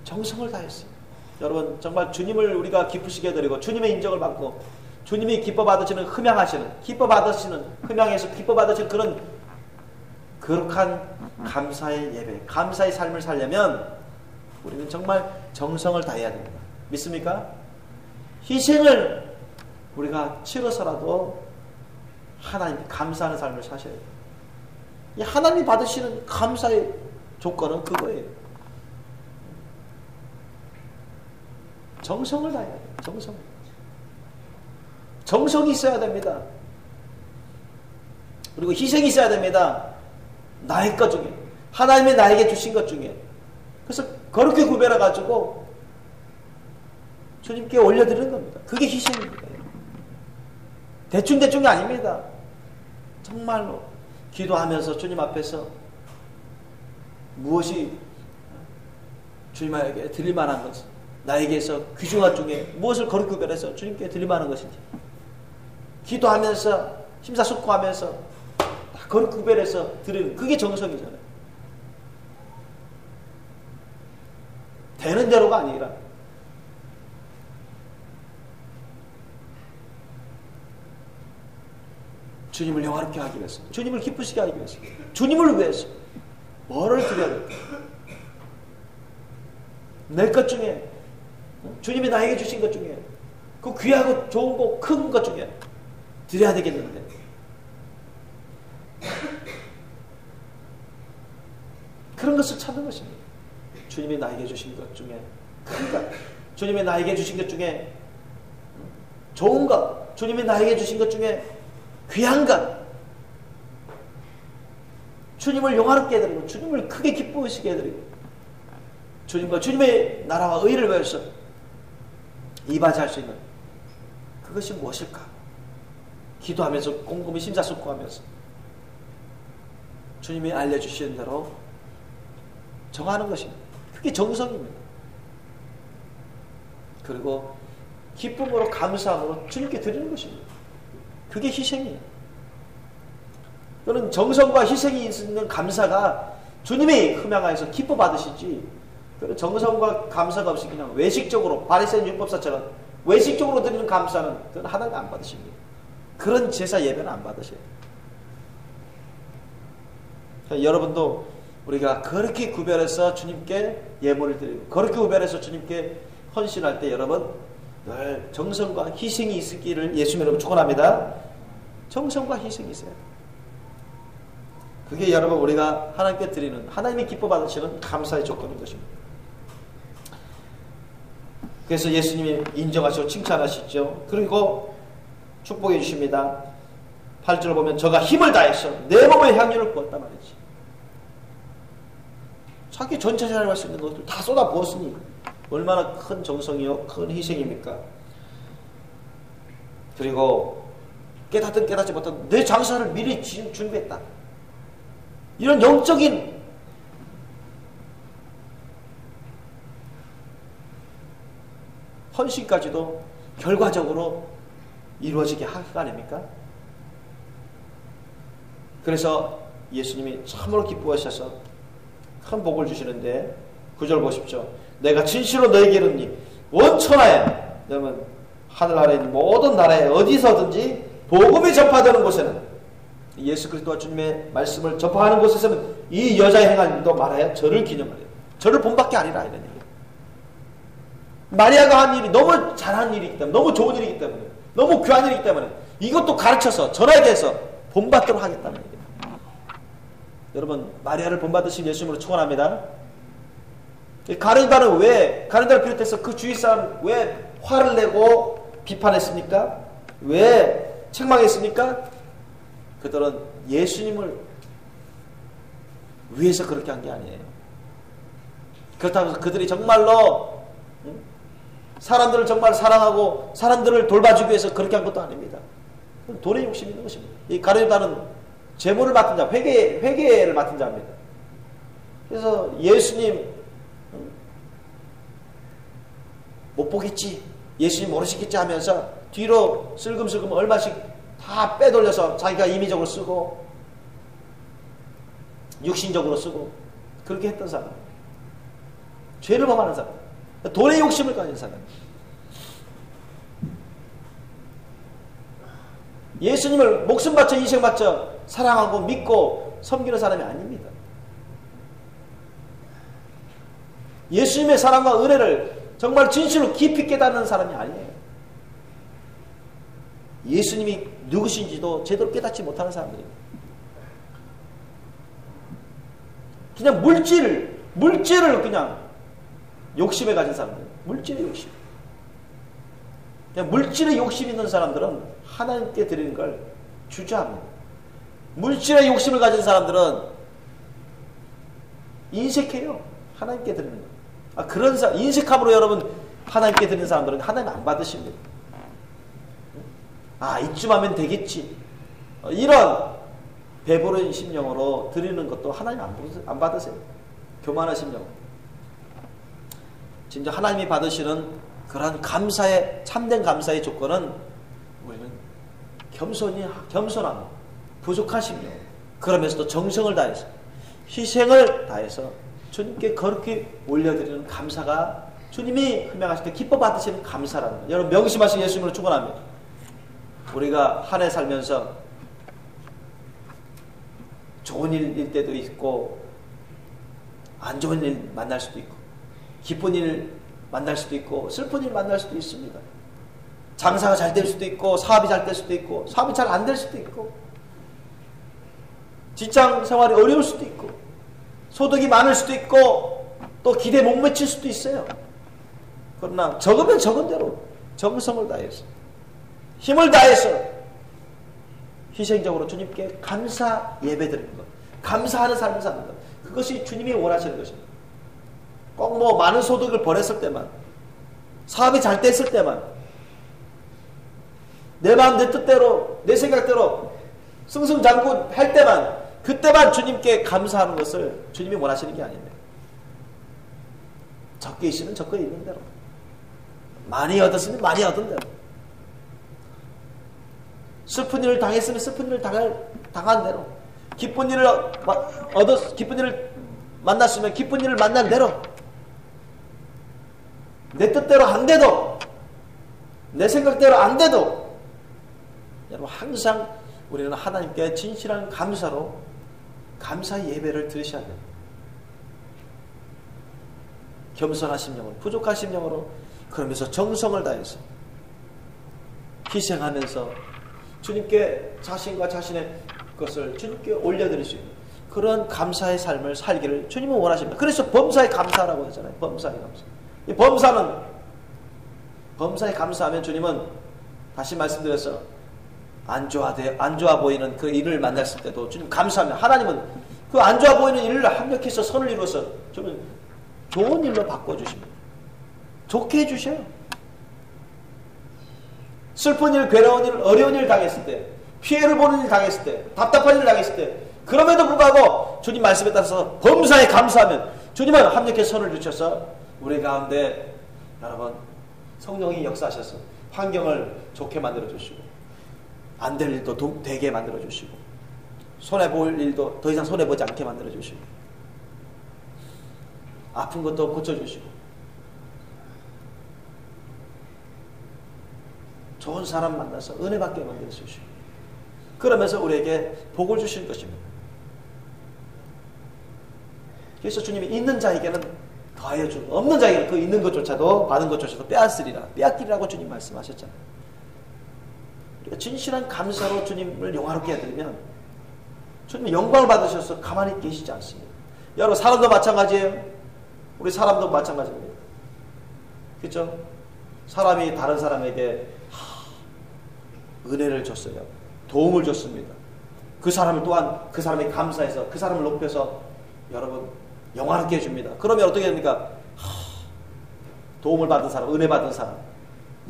정성을 다했어요. 여러분 정말 주님을 우리가 기쁘시게 해드리고 주님의 인정을 받고 주님이 기뻐 받으시는 흠양에서 기뻐 받으시는 그런 거룩한 감사의 예배, 감사의 삶을 살려면 우리는 정말 정성을 다해야 됩니다. 믿습니까? 희생을 우리가 치러서라도 하나님 감사하는 삶을 사셔야 돼요. 이 하나님 받으시는 감사의 조건은 그거예요. 정성을 다해야 돼요. 정성이 있어야 됩니다. 그리고 희생이 있어야 됩니다. 나의 것 중에 하나님이 나에게 주신 것 중에 그래서 그렇게 구별해가지고 주님께 올려드리는 겁니다. 그게 희생입니다. 대충이 아닙니다. 정말로 기도하면서 주님 앞에서 무엇이 주님에게 드릴 만한 것은 나에게서 귀중한 중에 무엇을 거룩 구별해서 주님께 드릴 만한 것인지 기도하면서 심사숙고하면서 다 거룩 구별해서 드리는 그게 정성이잖아요. 되는 대로가 아니라 주님을 영화롭게 하기 위해서 주님을 기쁘시게 하기 위해서 주님을 위해서 뭐를 드려야 될까? 내 것 중에 주님이 나에게 주신 것 중에 그 귀하고 좋은 거 큰 것 중에 드려야 되겠는데 그런 것을 찾는 것입니다. 주님이 나에게 주신 것 중에 큰 것, 주님이 나에게 주신 것 중에 좋은 것, 주님이 나에게 주신 것 중에 귀한 것, 주님을 영화롭게 해드리고 주님을 크게 기쁘시게 해드리고 주님과 주님의 나라와 의를 위해서 이바지할 수 있는 그것이 무엇일까? 기도하면서 꼼꼼히 심사숙고하면서 주님이 알려주시는 대로 정하는 것입니다. 그게 정성입니다. 그리고 기쁨으로 감사함으로 주님께 드리는 것입니다. 그게 희생이에요. 또는 정성과 희생이 있는 감사가 주님의 흠양하에서 기뻐 받으시지 정성과 감사가 없이 그냥 외식적으로 바리새인 율법사처럼 외식적으로 드리는 감사는 그건 하나님 안 받으십니다. 그런 제사 예배는 안 받으셔요. 여러분도 우리가 그렇게 구별해서 주님께 예물을 드리고 그렇게 구별해서 주님께 헌신할 때 여러분 늘 정성과 희생이 있기를 예수님 여러분 축원합니다. 정성과 희생이 있어야 돼요. 그게 여러분 우리가 하나님께 드리는 하나님이 기뻐 받으시는 감사의 조건인 것입니다. 그래서 예수님이 인정하시고 칭찬하시죠. 그리고 축복해 주십니다. 8절을 보면 저가 힘을 다해서 내 몸에 향유를 부었단 말이지. 자기 전체 생활을 할 수 있는 것들 다 쏟아 부었으니 얼마나 큰 정성이요 큰 희생입니까? 그리고 깨닫든 깨닫지 못한 내 장사를 미리 준비했다. 이런 영적인 헌신까지도 결과적으로 이루어지게 할 거 아닙니까? 그래서 예수님이 참으로 기뻐하셔서 큰 복을 주시는데 9절 보십시오. 내가 진실로 너에게 이르노니 원천하에, 여러분 하늘 아래 있는 모든 나라에 어디서든지 복음이 전파되는 곳에는, 예수 그리스도와 주님의 말씀을 전파하는 곳에서는 이 여자의 행한 일도 말하여 저를 기념하래요. 저를 본밖에 아니라 이런 얘기예요. 마리아가 한 일이 너무 잘한 일이기 때문에, 너무 좋은 일이기 때문에, 너무 귀한 일이기 때문에 이것도 가르쳐서 전하게 해서 본받도록 하겠다는 얘기예요. 여러분, 마리아를 본받으신 예수님으로 축원합니다. 가룟유다는 왜, 가룟유다를 비롯해서 그 주위 사람 왜 화를 내고 비판했습니까? 왜 책망했습니까? 그들은 예수님을 위해서 그렇게 한 게 아니에요. 그렇다고 해서 그들이 정말로 사람들을 정말 사랑하고 사람들을 돌봐주기 위해서 그렇게 한 것도 아닙니다. 돈의 욕심이 있는 것입니다. 이 가룟유다는 재물을 맡은 자, 회개를 맡은 자입니다. 그래서 예수님 못 보겠지, 예수님 모르시겠지 하면서 뒤로 슬금슬금 얼마씩 다 빼돌려서 자기가 임의적으로 쓰고 육신적으로 쓰고 그렇게 했던 사람, 죄를 범하는 사람, 돈의 욕심을 가진 사람, 예수님을 목숨 바쳐 인생 바쳐 사랑하고 믿고 섬기는 사람이 아닙니다. 예수님의 사랑과 은혜를 정말 진실로 깊이 깨닫는 사람이 아니에요. 예수님이 누구신지도 제대로 깨닫지 못하는 사람들입니다. 그냥 물질을 그냥 욕심에 가진 사람들, 물질의 욕심. 그냥 물질의 욕심 있는 사람들은 하나님께 드리는 걸 주저합니다. 물질의 욕심을 가진 사람들은 인색해요. 하나님께 드리는 거. 그런 인색함으로 여러분 하나님께 드리는 사람들은 하나님 안 받으십니다. 이쯤 하면 되겠지. 이런 배부른 심령으로 드리는 것도 하나님 안 받으세요. 교만한 심령. 진짜 하나님이 받으시는 그러한 감사의, 참된 감사의 조건은 우리는 겸손함, 부족한 심령, 그러면서도 정성을 다해서, 희생을 다해서 주님께 거룩히 올려드리는 감사가 주님이 흠양하실 때 기뻐 받으시는 감사라는 거예요. 여러분 명심하신 예수님으로 축원합니다. 우리가 한 해 살면서 좋은 일일 때도 있고 안 좋은 일 만날 수도 있고 기쁜 일 만날 수도 있고 슬픈 일 만날 수도 있습니다. 장사가 잘 될 수도 있고 사업이 잘 될 수도 있고 사업이 잘 안 될 수도 있고 직장 생활이 어려울 수도 있고 소득이 많을 수도 있고 또 기대에 못 미칠 수도 있어요. 그러나 적으면 적은 대로 정성을 다해서 힘을 다해서 희생적으로 주님께 감사 예배드리는 것, 감사하는 삶을 사는 것, 그것이 주님이 원하시는 것입니다. 꼭 뭐 많은 소득을 벌었을 때만, 사업이 잘 됐을 때만, 내 마음 내 뜻대로 내 생각대로 승승장구 할 때만, 그때만 주님께 감사하는 것을 주님이 원하시는 게 아닙니다. 적게 있으면 적게 있는 대로, 많이 얻었으면 많이 얻은 대로, 슬픈 일을 당했으면 슬픈 일을 당한 대로, 기쁜 일을 기쁜 일을 만났으면 기쁜 일을 만난 대로, 내 뜻대로 안 돼도, 내 생각대로 안 돼도, 여러분 항상 우리는 하나님께 진실한 감사로 감사 예배를 드리셔야 돼요. 겸손한 심령으로, 부족한 심령으로, 그러면서 정성을 다해서 희생하면서 주님께 자신과 자신의 것을 주님께 올려드릴 수 있는 그런 감사의 삶을 살기를 주님은 원하십니다. 그래서 범사에 감사라고 하잖아요. 범사에 감사. 이 범사에 감사하면 주님은 다시 말씀드려서 안 좋아 보이는 그 일을 만났을 때도 주님 감사하면 하나님은 그 안 좋아 보이는 일을 합력해서 선을 이루어서 주님 좋은 일로 바꿔주십니다. 좋게 해주셔요. 슬픈 일, 괴로운 일, 어려운 일 당했을 때, 피해를 보는 일 당했을 때, 답답한 일 당했을 때, 그럼에도 불구하고 주님 말씀에 따라서 범사에 감사하면 주님은 합력해서 선을 주셔서 우리 가운데 여러분 성령이 역사하셔서 환경을 좋게 만들어주시고 안 될 일도 되게 만들어주시고 손해볼 일도 더 이상 손해보지 않게 만들어주시고 아픈 것도 고쳐주시고 좋은 사람 만나서 은혜받게 만들어주시고 그러면서 우리에게 복을 주실 것입니다. 그래서 주님이 있는 자에게는 더하여 주고 없는 자에게는 그 있는 것조차도 받은 것조차도 빼앗으리라 빼앗기리라고 주님 말씀하셨잖아요. 우리가 진실한 감사로 주님을 영화롭게 해드리면 주님이 영광을 받으셔서 가만히 계시지 않습니다. 여러분 사람도 마찬가지예요. 우리 사람도 마찬가지입니다. 그렇죠? 사람이 다른 사람에게 은혜를 줬어요. 도움을 줬습니다. 그 사람을 또한 그 사람이 감사해서 그 사람을 높여서 여러분 영화롭게 해줍니다. 그러면 어떻게 됩니까? 도움을 받은 사람, 은혜 받은 사람,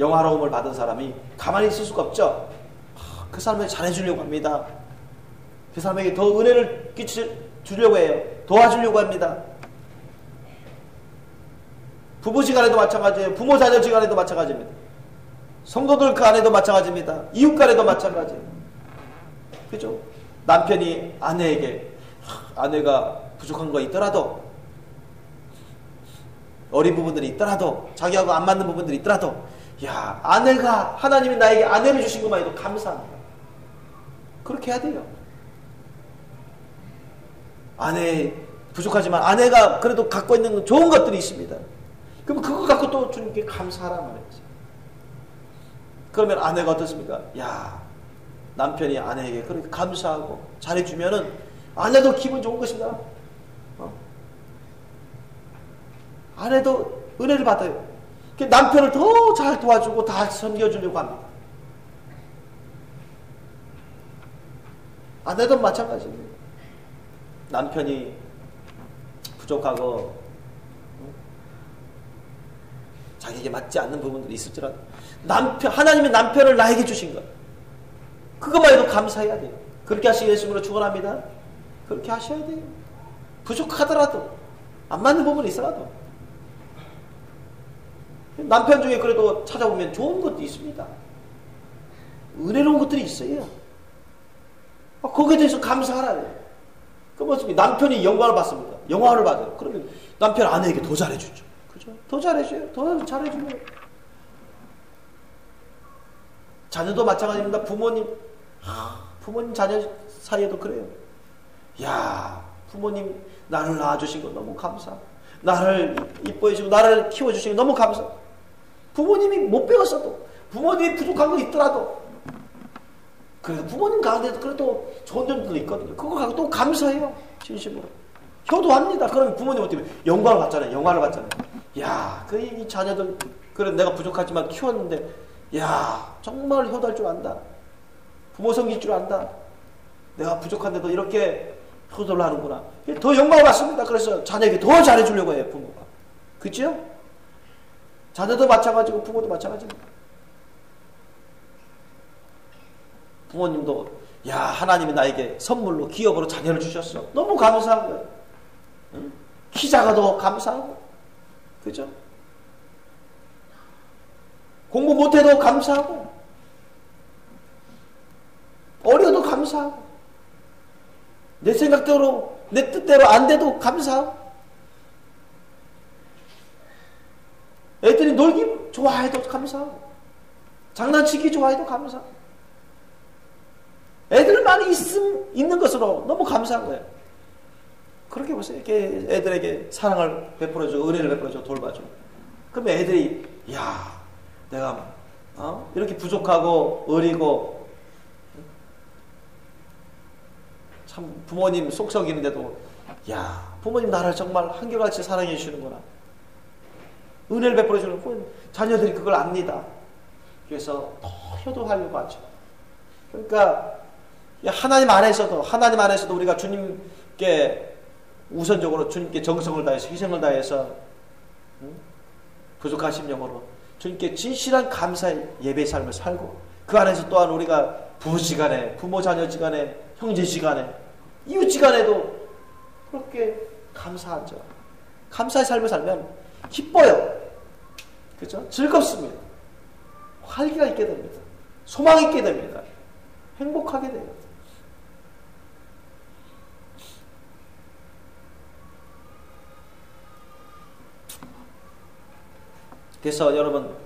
영화로움을 받은 사람이 가만히 있을 수가 없죠. 그 사람에게 잘해주려고 합니다. 그 사람에게 더 은혜를 주려고 해요. 도와주려고 합니다. 부부지간에도 마찬가지예요. 부모 자녀지간에도 마찬가지입니다. 성도들 그 안에도 마찬가지입니다. 이웃 간에도 마찬가지예요. 그죠? 남편이 아내에게 아내가 부족한 거 있더라도 어린 부분들이 있더라도 자기하고 안 맞는 부분들이 있더라도 야 아내가 하나님이 나에게 아내를 주신 것만 해도 감사합니다. 그렇게 해야 돼요. 아내 부족하지만 아내가 그래도 갖고 있는 좋은 것들이 있습니다. 그럼 그거 갖고 또 주님께 감사하란 말이죠. 그러면 아내가 어떻습니까? 야 남편이 아내에게 그렇게 감사하고 잘해주면은 아내도 기분 좋은 것입니다. 아내도 은혜를 받아요. 남편을 더 잘 도와주고 다 섬겨주려고 합니다. 아내도 마찬가지입니다. 남편이 부족하고 자기에게 맞지 않는 부분들이 있을지라도 하나님이 남편을 나에게 주신 것 그것만 해도 감사해야 돼요. 그렇게 하시기 예수님으로 축원합니다. 그렇게 하셔야 돼요. 부족하더라도 안 맞는 부분이 있어도 남편 중에 그래도 찾아보면 좋은 것도 있습니다. 은혜로운 것들이 있어요. 거기에 대해서 감사하라요. 그 모습이 남편이 영광을 받습니다. 영광을 받아요. 그러면 남편 아내에게 더 잘해주죠. 그죠? 더 잘해줘요. 더 잘해줘요. 자녀도 마찬가지입니다. 부모님 자녀 사이에도 그래요. 야 부모님 나를 낳아주신 거 너무 감사. 나를 이뻐해주고 나를 키워주신 거 너무 감사. 부모님이 못 배웠어도 부모님이 부족한 거 있더라도 그래도 부모님 가운데도 그래도 좋은 점도 있거든요. 그거 갖고 또 감사해요. 진심으로. 효도합니다. 그러면 부모님 어떻게 영광을 받잖아요. 영광을 받잖아요. 야, 이 자녀들 그래 내가 부족하지만 키웠는데 야 정말 효도할 줄 안다. 부모 섬길 줄 안다. 내가 부족한데도 이렇게 효도를 하는구나. 더 영광을 받습니다. 그래서 자녀에게 더 잘해주려고 해요. 부모가. 그렇죠? 자녀도 마찬가지고 부모도 마찬가지입니다. 부모님도 야 하나님이 나에게 선물로 기업으로 자녀를 주셨어. 너무 감사한 거예요. 응? 키 작아도 감사하고 그죠? 공부 못해도 감사하고 어려도 감사하고 내 생각대로 내 뜻대로 안 돼도 감사하고 애들이 놀기 좋아해도 감사하고 장난치기 좋아해도 감사하고 애들만 있는 것으로 너무 감사한 거예요. 그렇게 보세요. 이렇게 애들에게 사랑을 베풀어주고 은혜를 베풀어주고 돌봐주고 그러면 애들이 야 내가 이렇게 부족하고 어리고 참 부모님 속 썩이는데도 야 부모님 나를 정말 한결같이 사랑해 주시는구나. 은혜를 베풀어 주는 건 자녀들이 그걸 압니다. 그래서 더 효도하려고 하죠. 그러니까 하나님 안에서도 우리가 주님께 우선적으로 주님께 정성을 다해서 희생을 다해서 부족한 심령으로 주님께 진실한 감사의 예배의 삶을 살고 그 안에서 또한 우리가 부부지간에 부모 자녀지간에 형제지간에 이웃지간에도 그렇게 감사하죠. 감사의 삶을 살면 기뻐요. 그렇죠? 즐겁습니다. 활기가 있게 됩니다. 소망이 있게 됩니다. 행복하게 돼요. 그래서 여러분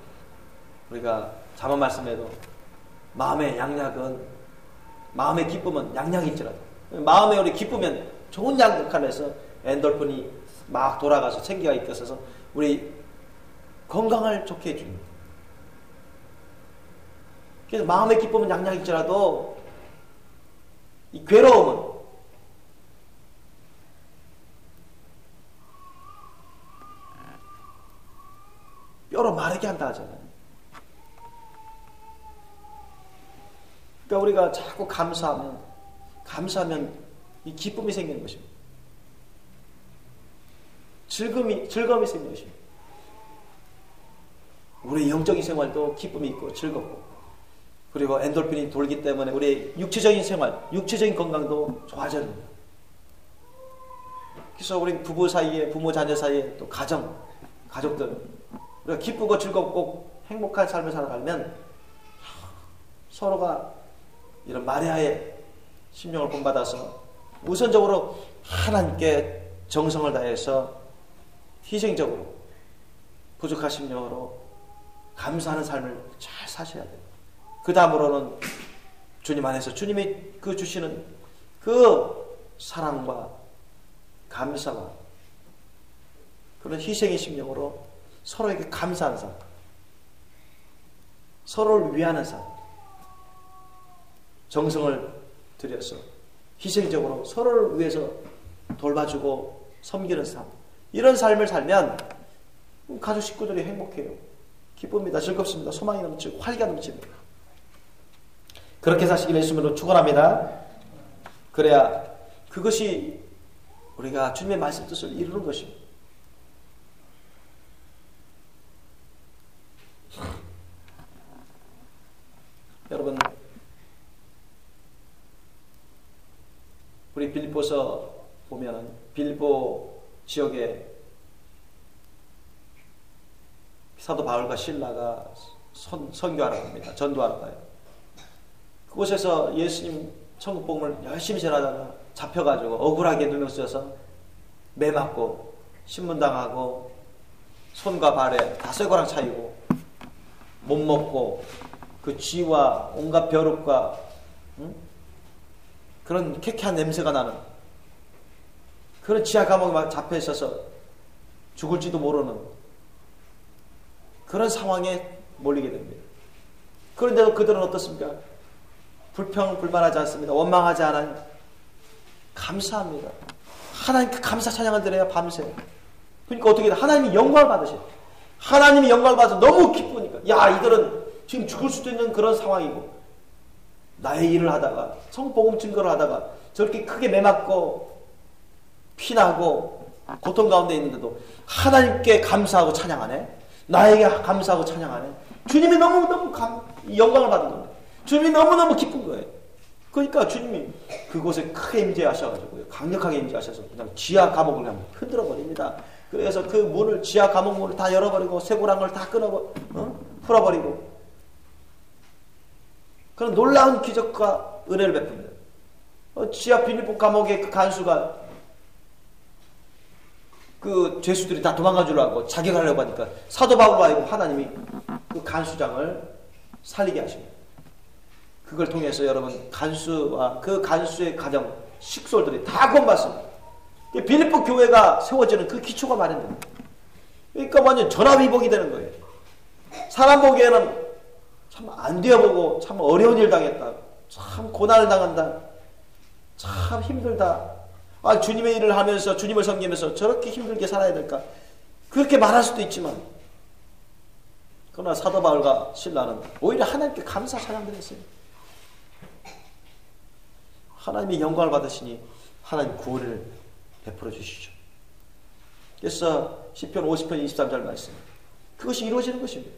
우리가 잠언 말씀에도 마음의 양약은 마음의 기쁨은 양약일지라도 마음에 우리 기쁘면 좋은 약 안에서 엔돌핀이 막 돌아가서 생기가 있어서 우리 건강을 좋게 해줍니다. 그래서 마음의 기쁨은 양약일지라도 이 괴로움은 뼈로 마르게 한다 하잖아요. 그러니까 우리가 자꾸 감사하면 이 기쁨이 생기는 것입니다. 즐거움이 생기는 것입니다. 우리의 영적인 생활도 기쁨이 있고 즐겁고, 그리고 엔돌핀이 돌기 때문에 우리의 육체적인 생활, 육체적인 건강도 좋아집니다. 그래서 우리 부부 사이에, 부모 자녀 사이에, 또 가족들, 우리가 기쁘고 즐겁고 행복한 삶을 살아가면 서로가 이런 마리아의 심령을 본받아서 우선적으로 하나님께 정성을 다해서 희생적으로 부족한 심령으로 감사하는 삶을 잘 사셔야 돼요. 그 다음으로는 주님 안에서 주님이 그 주시는 그 사랑과 감사와 그런 희생의 심령으로 서로에게 감사하는 삶, 서로를 위하는 삶, 정성을 들여서 희생적으로 서로를 위해서 돌봐주고 섬기는 삶, 이런 삶을 살면 가족 식구들이 행복해요. 기쁩니다. 즐겁습니다. 소망이 넘치고 활기가 넘칩니다. 그렇게 사시길 예수님으로 축원합니다. 그래야 그것이 우리가 주님의 말씀 뜻을 이루는 것입니다. 여러분, 우리 빌립보서 보면 빌립보 지역에 사도 바울과 실라가 선교하러 갑니다. 전도하러 가요. 그곳에서 예수님 천국 복음을 열심히 전하다가 잡혀가지고 억울하게 누명 쓰여서 매 맞고 신문당하고 손과 발에 다 쇠고랑 차이고 못 먹고 그 쥐와 온갖 벼룩과 그런 쾌쾌한 냄새가 나는 그런 지하 감옥에 잡혀 있어서 죽을지도 모르는 그런 상황에 몰리게 됩니다. 그런데도 그들은 어떻습니까? 불평불만하지 않습니다. 원망하지 않아요. 감사합니다. 하나님께 감사 찬양을 드려야 밤새. 그러니까 어떻게 돼? 하나님이 영광을 받으셔요. 하나님이 영광을 받아서 너무 기쁘니까. 야, 이들은 지금 죽을 수도 있는 그런 상황이고 나의 일을 하다가 성복음 증거를 하다가 저렇게 크게 매맞고 피나고 고통 가운데 있는데도 하나님께 감사하고 찬양하네. 나에게 감사하고 찬양하네. 주님이 너무너무 영광을 받은 겁니다. 주님이 너무너무 기쁜 거예요. 그러니까 주님이 그곳에 크게 임재하셔가지고요. 강력하게 임재하셔서 그냥 지하 감옥을 그냥 흔들어 버립니다. 그래서 그 문을, 지하 감옥 문을 다 열어버리고 쇠고랑을 다 풀어버리고 그런 놀라운 기적과 은혜를 베풉니다. 지하 빌립보 감옥의 그 간수가 그 죄수들이 다 도망가 주려고 자격하려고 하니까 사도 바울로 하여금 하나님이 그 간수장을 살리게 하십니다. 그걸 통해서 여러분 간수와 그 간수의 가정 식솔들이 다 구원받습니다. 빌립보 교회가 세워지는 그 기초가 마련됩니다. 그러니까 완전 전화위복이 되는 거예요. 사람 보기에는 참 안 되어보고 참 어려운 일 당했다. 참 고난을 당한다. 참 힘들다. 아, 주님의 일을 하면서 주님을 섬기면서 저렇게 힘들게 살아야 될까? 그렇게 말할 수도 있지만 그러나 사도 바울과 실라는 오히려 하나님께 감사 찬양드렸어요. 하나님의 영광을 받으시니 하나님 구원을 베풀어 주시죠. 그래서 시편 50편 23절 말씀, 그것이 이루어지는 것입니다.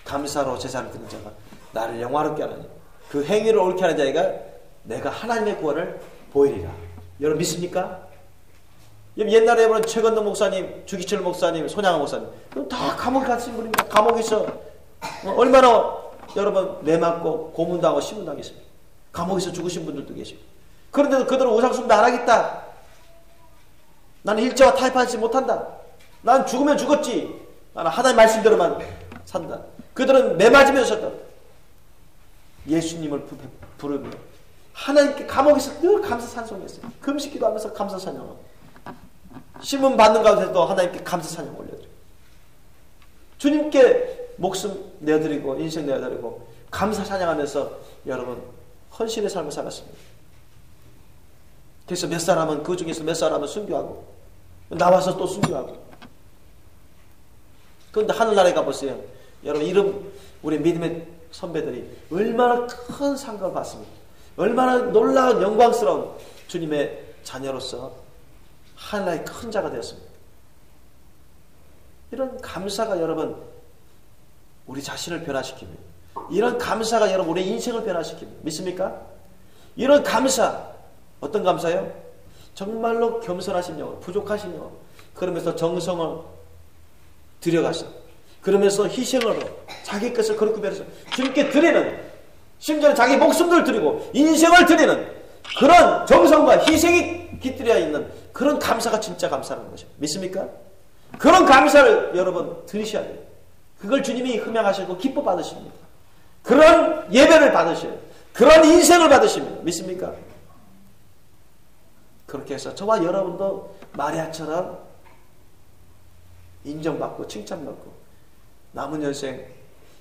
감사로 제사를 드는 자가 나를 영화롭게 하나니 그 행위를 옳게 하는 자가 내가 하나님의 구원을 보이리라. 여러분 믿습니까? 옛날에 여러분 최건도 목사님, 주기철 목사님, 손양호 목사님 다 감옥에 갇힌 분입니다. 감옥에서 얼마나 여러분 매맞고 고문당하고 신문당했습니다. 감옥에서 죽으신 분들도 계시고, 그런데도 그들은 우상숭배 안 하겠다. 나는 일제와 타협하지 못한다. 난 죽으면 죽었지. 나는 하나님 말씀대로만 산다. 그들은 매맞으면서도 예수님을 부르며 하나님께 감옥에서 늘 감사 찬송했어요. 금식기도 하면서 감사 찬양하고 신문 받는 가운데도 하나님께 감사 찬양 올려드려요. 주님께 목숨 내어드리고 인생 내어드리고 감사 찬양하면서 여러분 헌신의 삶을 살았습니다. 그래서 몇 사람은 그 중에서 몇 사람은 순교하고 나와서 또 순교하고. 그런데 하늘나라에 가보세요. 여러분 이런 우리 믿음의 선배들이 얼마나 큰 상급을 받습니까? 얼마나 놀라운 영광스러운 주님의 자녀로서 하나의 큰 자가 되었습니다. 이런 감사가 여러분 우리 자신을 변화시킵니다. 이런 감사가 여러분 우리 인생을 변화시킵니다. 믿습니까? 이런 감사, 어떤 감사요? 정말로 겸손하신 영혼, 부족하신 영혼, 그러면서 정성을 들여가서, 그러면서 희생으로 자기 것을 그렇게 배려서 주님께 드리는, 심지어 자기 목숨을 드리고 인생을 드리는 그런 정성과 희생이 깃들여 있는 그런 감사가 진짜 감사라는 것이죠. 믿습니까? 그런 감사를 여러분 들으셔야 돼요. 그걸 주님이 흠양하시고 기뻐 받으십니다. 그런 예배를 받으셔요. 그런 인생을 받으십니다. 믿습니까? 그렇게 해서 저와 여러분도 마리아처럼 인정받고 칭찬받고 남은 인생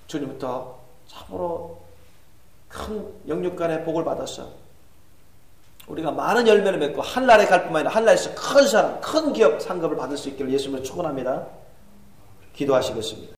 주님부터 참으로 큰 영육간의 복을 받아서 우리가 많은 열매를 맺고 한나라에 갈 뿐만 아니라 한나라에서 큰 사람, 큰 기업 상급을 받을 수 있기를 예수님을 축원합니다. 기도하시겠습니다.